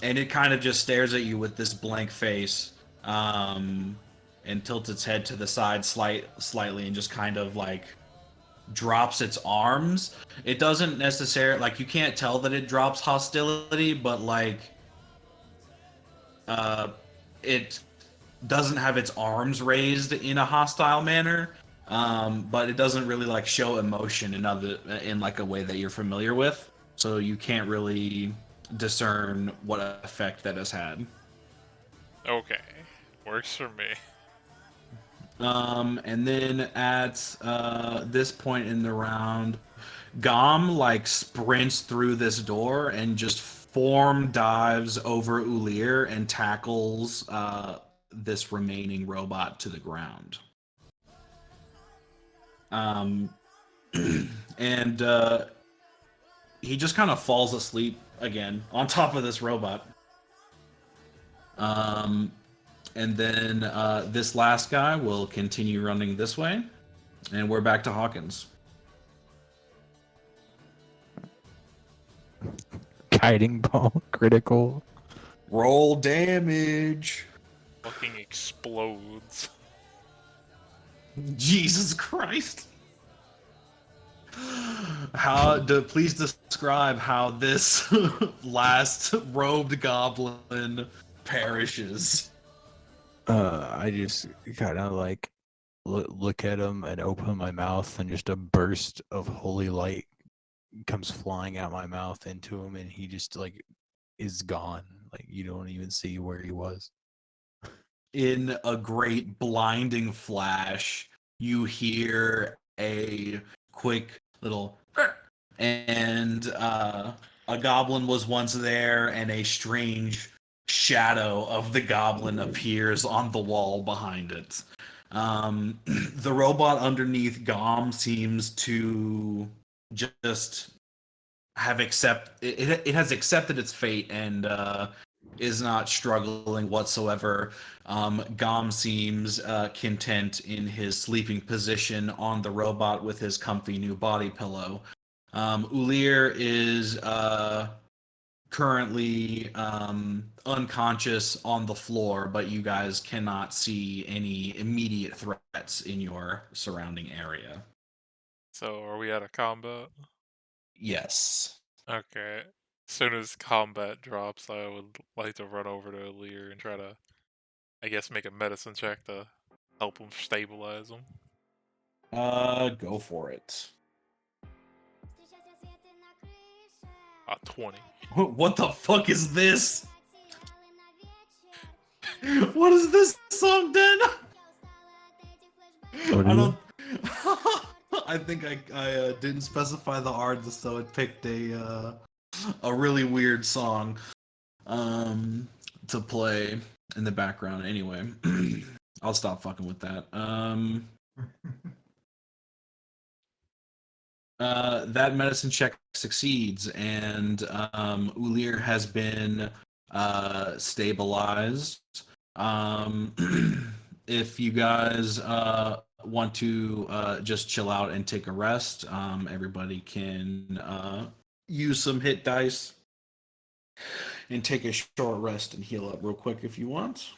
it kind of just stares at you with this blank face, and tilts its head to the side slightly and just kind of like drops its arms. It doesn't necessarily, like, you can't tell that it drops hostility, but like it doesn't have its arms raised in a hostile manner, but it doesn't really like show emotion in like a way that you're familiar with, so you can't really discern what effect that has had. Okay, works for me. And then at this point in the round, Gom like sprints through this door and just form dives over Ulir and tackles this remaining robot to the ground. And he just kind of falls asleep again on top of this robot. And then this last guy will continue running this way, and we're back to Hawkins. Guiding ball, critical. Roll damage. Fucking explodes. Jesus Christ. Please describe how this last robed goblin perishes. I just kind of like look at him and open my mouth, and just a burst of holy light comes flying out my mouth into him, and he just like is gone. Like you don't even see where he was. In a great blinding flash, you hear a quick little and a goblin was once there, and a strange shadow of the goblin appears on the wall behind it. The robot underneath Gom seems to just have it has accepted its fate and is not struggling whatsoever. Gom seems content in his sleeping position on the robot with his comfy new body pillow. Ulir is currently unconscious on the floor, but you guys cannot see any immediate threats in your surrounding area. So, are we out of combat? Yes. Okay. As soon as combat drops, I would like to run over to Lear and try to, I guess, make a medicine check to help him stabilize him. Go for it. 20. What the fuck is this? What is this song, Den? What I is don't. I think I didn't specify the artist, so it picked a really weird song to play in the background. Anyway, I'll stop fucking with that. That medicine check succeeds, and Ulir has been stabilized. If you guys want to just chill out and take a rest, everybody can use some hit dice and take a short rest and heal up real quick if you want.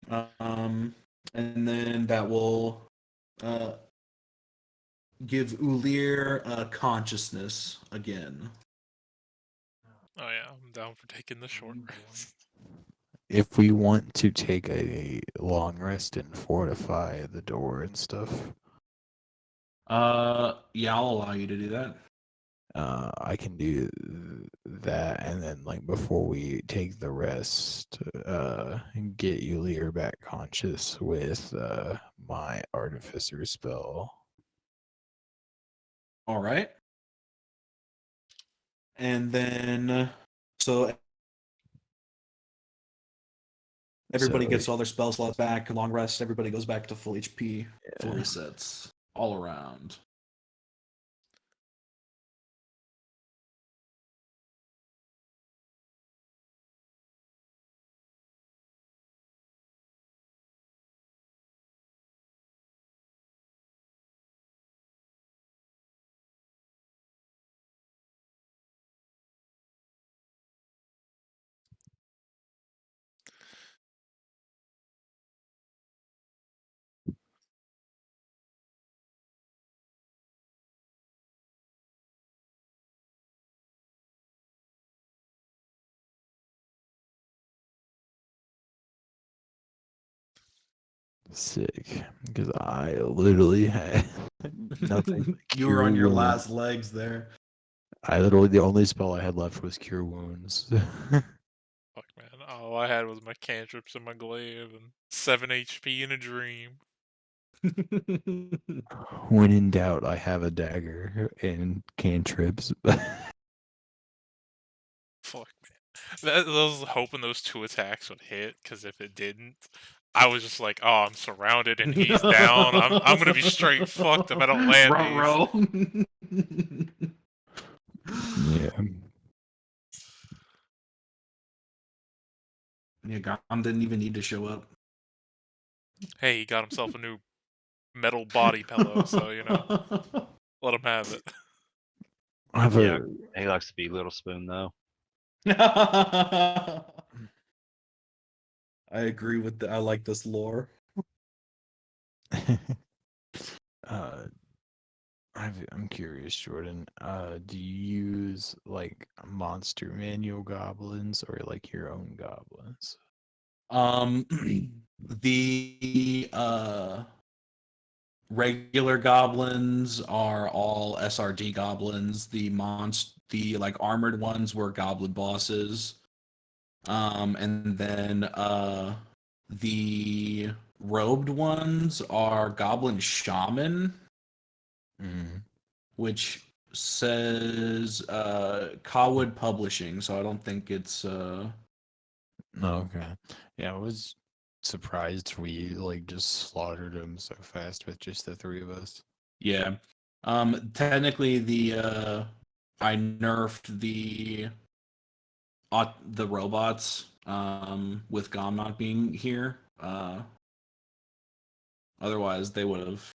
And then that will give Ulir consciousness again. Oh yeah, I'm down for taking the short rest. If we want to take a long rest and fortify the door and stuff, Yeah, I'll allow you to do that. I can do that, and then like before we take the rest, get Yulir back conscious with my artificer spell. All right. And then, so everybody gets all their spell slots back. Long rest. Everybody goes back to full HP. Full resets all around. Sick, because I literally had nothing. You were on your Wounds. last legs there. I literally, the only spell I had left was Cure Wounds. Fuck man, all I had was my cantrips and my glaive and 7 HP in a dream. When in doubt, I have a dagger and cantrips. Fuck man, I was hoping those 2 attacks would hit, because if it didn't, I was just like, oh, I'm surrounded and he's down. I'm gonna be straight fucked if I don't land these. Yeah. Yeah, Gom didn't even need to show up. Hey, he got himself a new metal body pillow, so you know, let him have it. Yeah, he likes to be Little Spoon though. I agree with that. I like this lore. I'm curious, Jordan. Do you use like monster manual goblins or like your own goblins? The regular goblins are all SRD goblins. The like armored ones were goblin bosses. And then the robed ones are goblin shaman, Mm. which says Kawood Publishing, so I don't think it's Okay. Yeah, I was surprised we like just slaughtered him so fast with just the three of us. yeah. Technically I nerfed the robots with Gom not being here. Otherwise they would have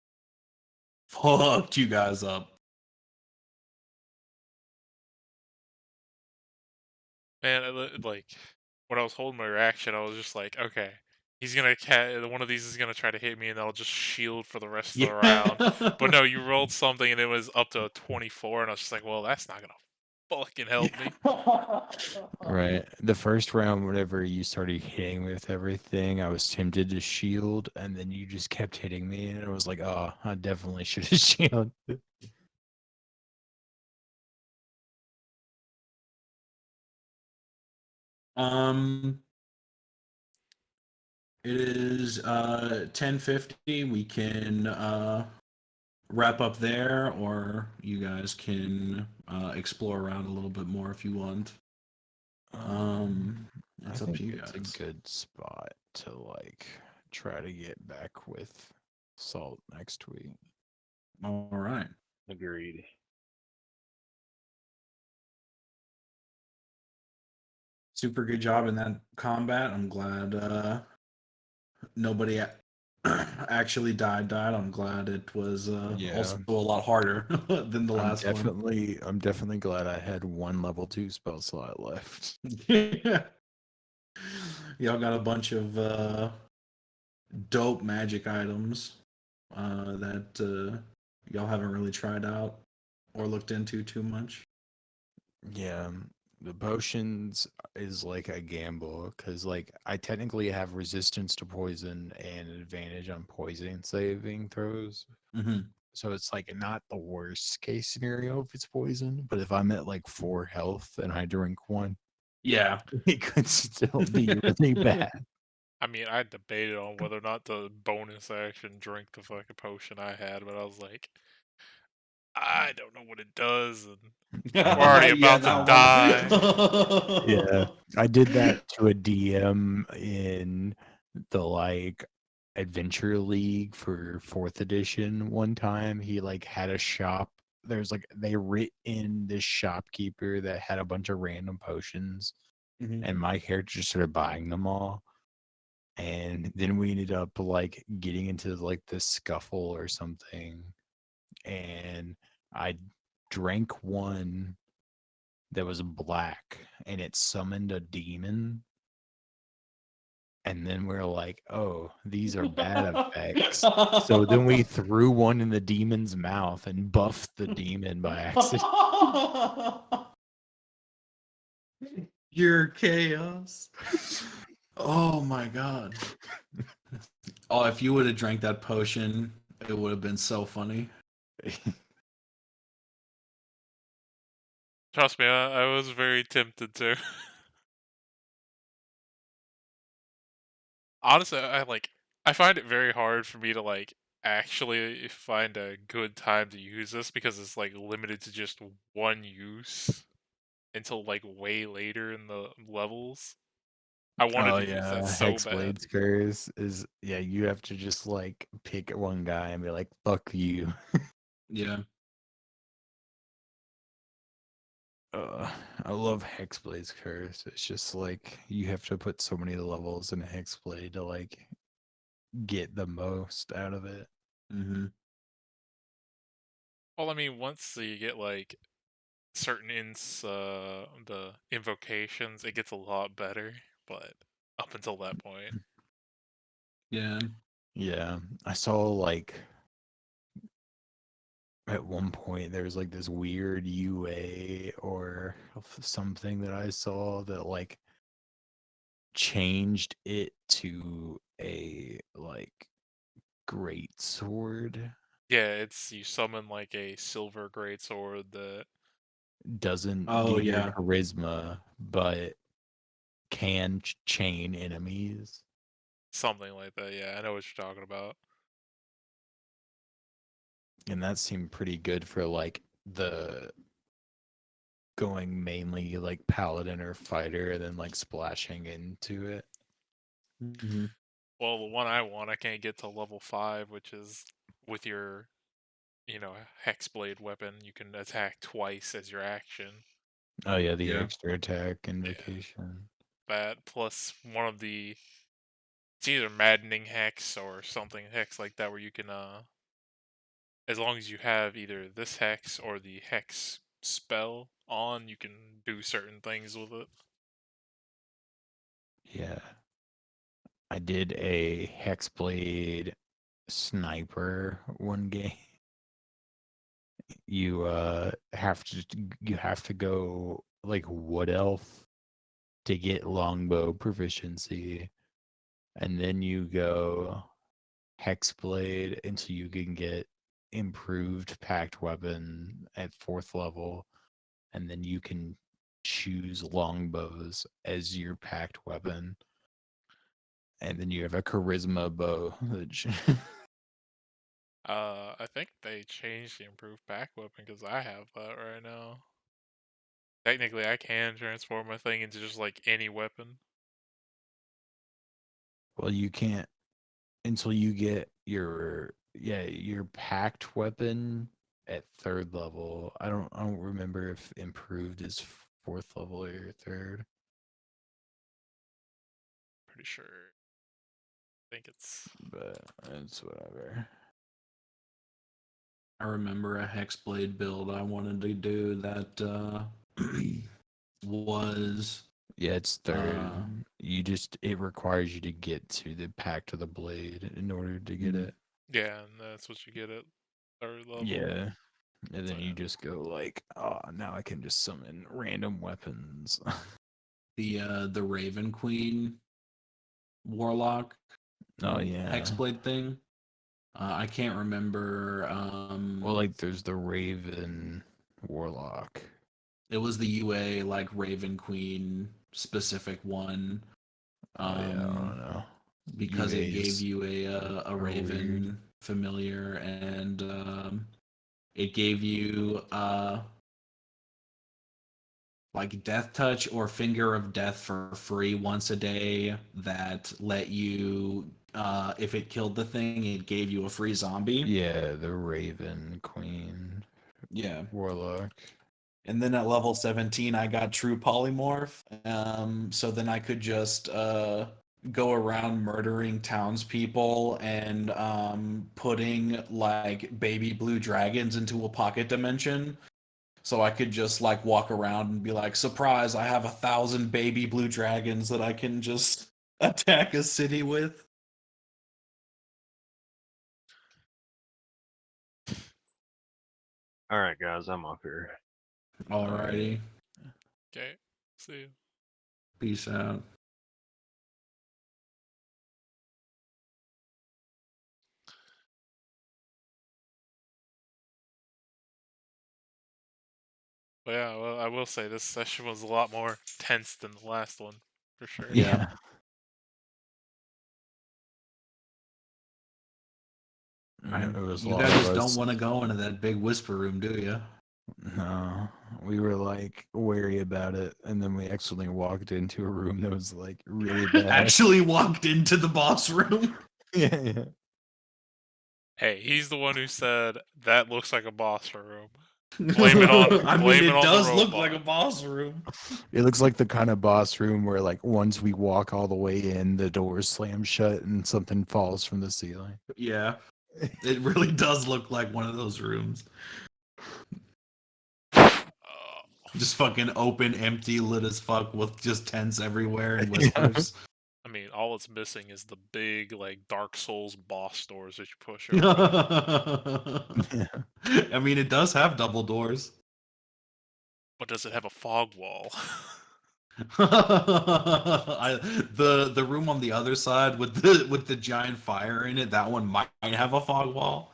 fucked you guys up. Man, like when I was holding my reaction, I was just like, okay, he's gonna one of these is gonna try to hit me, and I'll just shield for the rest of the round. But no, you rolled something, and it was up to a 24, and I was just like, well, that's not gonna fucking help me. Right. The first round, whenever you started hitting with everything, I was tempted to shield, and then you just kept hitting me, and I was like, oh, I definitely should have shielded. Um, it is 10:50. We can wrap up there, or you guys can explore around a little bit more if you want. It's I up think to you it's guys. a good spot to like try to get back with Salt next week. All right. Agreed. Super good job in that combat. I'm glad nobody actually died. I'm glad it was Yeah. also a lot harder than the last one. I'm definitely glad I had one level 2 spell slot left. Y'all got a bunch of dope magic items that y'all haven't really tried out or looked into too much. Yeah, the potions is like a gamble because like I technically have resistance to poison and advantage on poison saving throws. Mm-hmm. So it's like not the worst case scenario if it's poison, but if I'm at like 4 health and I drink one, Yeah. it could still be really bad. I mean, I debated on whether or not to bonus action drink the fucking potion I had, but I was like, I don't know what it does, and we're already Yeah, about to that die. one. Yeah, I did that to a DM in the like Adventure League for 4th edition one time. He like had a shop. There's like they writ in this shopkeeper that had a bunch of random potions, Mhm. and my character just started buying them all. And then we ended up like getting into like this scuffle or something, and I drank one that was black, and it summoned a demon. And then we're like, oh, these are bad effects. So then we threw one in the demon's mouth and buffed the demon by accident. Your chaos. Oh my god. Oh, if you would have drank that potion, it would have been so funny. Trust me, I was very tempted to. Honestly, I find it very hard for me to like actually find a good time to use this because it's like limited to just one use until like way later in the levels. I wanted Oh to use that yeah, so bad. Hexblade's curse is yeah, you have to just like pick one guy and be like, fuck you. Yeah. I love Hexblade's curse. It's just like you have to put so many levels in Hexblade to like get the most out of it. Mm-hmm. Well, I mean, once you get like certain the invocations, it gets a lot better. But up until that point, Yeah. Yeah, I saw like at one point there's like this weird UA or something that I saw that like changed it to a like great sword. Yeah, it's you summon like a silver greatsword that Doesn't Oh give you yeah. charisma, but can chain enemies. something like that. Yeah, I know what you're talking about. And that seemed pretty good for like the going mainly like paladin or fighter and then like splashing into it. Mhm. Well, the one I want, I can't get to level 5, which is with your, hexblade weapon. You can attack twice as your action. Oh yeah, the Yeah. extra attack Yeah, invocation. that plus one of the. It's either maddening hex or something hex like that, where you can, as long as you have either this hex or the hex spell on, you can do certain things with it. Yeah. I did a hexblade sniper one game. You have to go like wood elf to get longbow proficiency, and then you go hexblade until you can get improved packed weapon at 4th level, and then you can choose longbows as your packed weapon, and then you have a charisma bow. I think they changed the improved back weapon because I have that right now. Technically, I can transform my thing into just like any weapon. Well, you can't until you get your packed weapon at 3rd level. I don't remember if improved is 4th level or 3rd. Pretty sure. I think it's. But it's whatever. I remember a hexblade build I wanted to do that was Yeah, it's 3rd. uh It requires you to get to the pact of the blade in order to get mm, it. Yeah, and that's what you get at 3rd level. Yeah. And So, then you just go like, oh, now I can just summon random weapons. the Raven Queen warlock Oh yeah. hexblade thing. I can't remember. Well, like there's the Raven Warlock. It was the UA like Raven Queen specific one. Oh yeah, I don't know. Because it gave UA's you a Raven weird. familiar, and it gave you like Death Touch or Finger of Death for free once a day. That let you, if it killed the thing, it gave you a free zombie. Yeah, the Raven Queen Yeah. Warlock. And then at level 17, I got True Polymorph. So then I could just go around murdering townspeople and putting like baby blue dragons into a pocket dimension. So I could just like walk around and be like, surprise, I have 1,000 baby blue dragons that I can just attack a city with. All right, guys, I'm up here. Alrighty. okay. See you. Peace out. But yeah, well, I will say this session was a lot more tense than the last one, for sure. Yeah. It was a You lot of guys us. don't want to go into that big whisper room, do you? No, we were like wary about it, and then we accidentally walked into a room that was like really bad. Actually walked into the boss room. Yeah, yeah. Hey, he's the one who said that looks like a boss room. Blame it on. I mean, blame it it on does the look robot. like a boss room. It looks like the kind of boss room where, like, once we walk all the way in, the doors slam shut and something falls from the ceiling. Yeah, it really does look like one of those rooms. Just fucking open, empty, lit as fuck with just tents everywhere and whispers. I mean, all it's missing is the big, like, Dark Souls boss doors that you push over. I mean, it does have double doors. But does it have a fog wall? The room on the other side with the giant fire in it, that one might have a fog wall.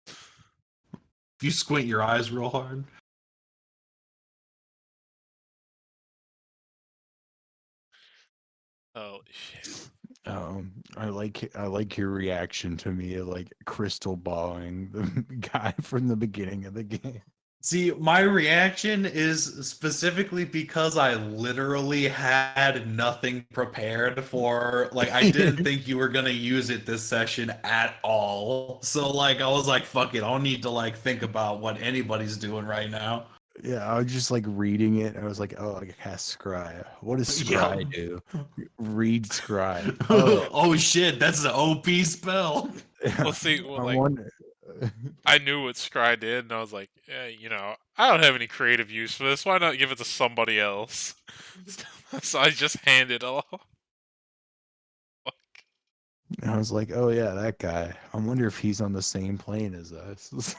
If you squint your eyes real hard. Oh shit. I like your reaction to me, like crystal balling the guy from the beginning of the game. See, my reaction is specifically because I literally had nothing prepared for, like, I didn't think you were gonna use it this session at all. So, like, I was like, fuck it, I don't need to, like, think about what anybody's doing right now. Yeah, I was just like reading it. I was like, oh, I cast Scry. What does Scry Yeah. do? Read Scry. Oh shit, that's an OP spell. Well, see, well, I like, wonder. I knew what Scry did, and I was like, I don't have any creative use for this. Why not give it to somebody else? So I just handed it off. I was like, oh yeah, that guy. I wonder if he's on the same plane as us.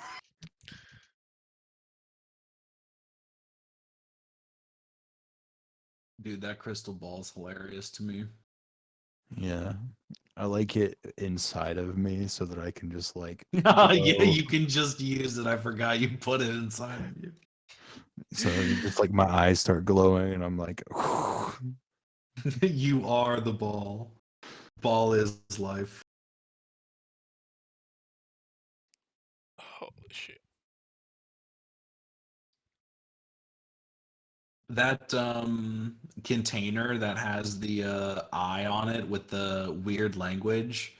Dude, that crystal ball is hilarious to me. Yeah. I like it inside of me so that I can just like Yeah, you can just use it. I forgot you put it inside of you. so just like my eyes start glowing and I'm like You are the ball. Ball is life. Holy shit. That container that has the eye on it with the weird language.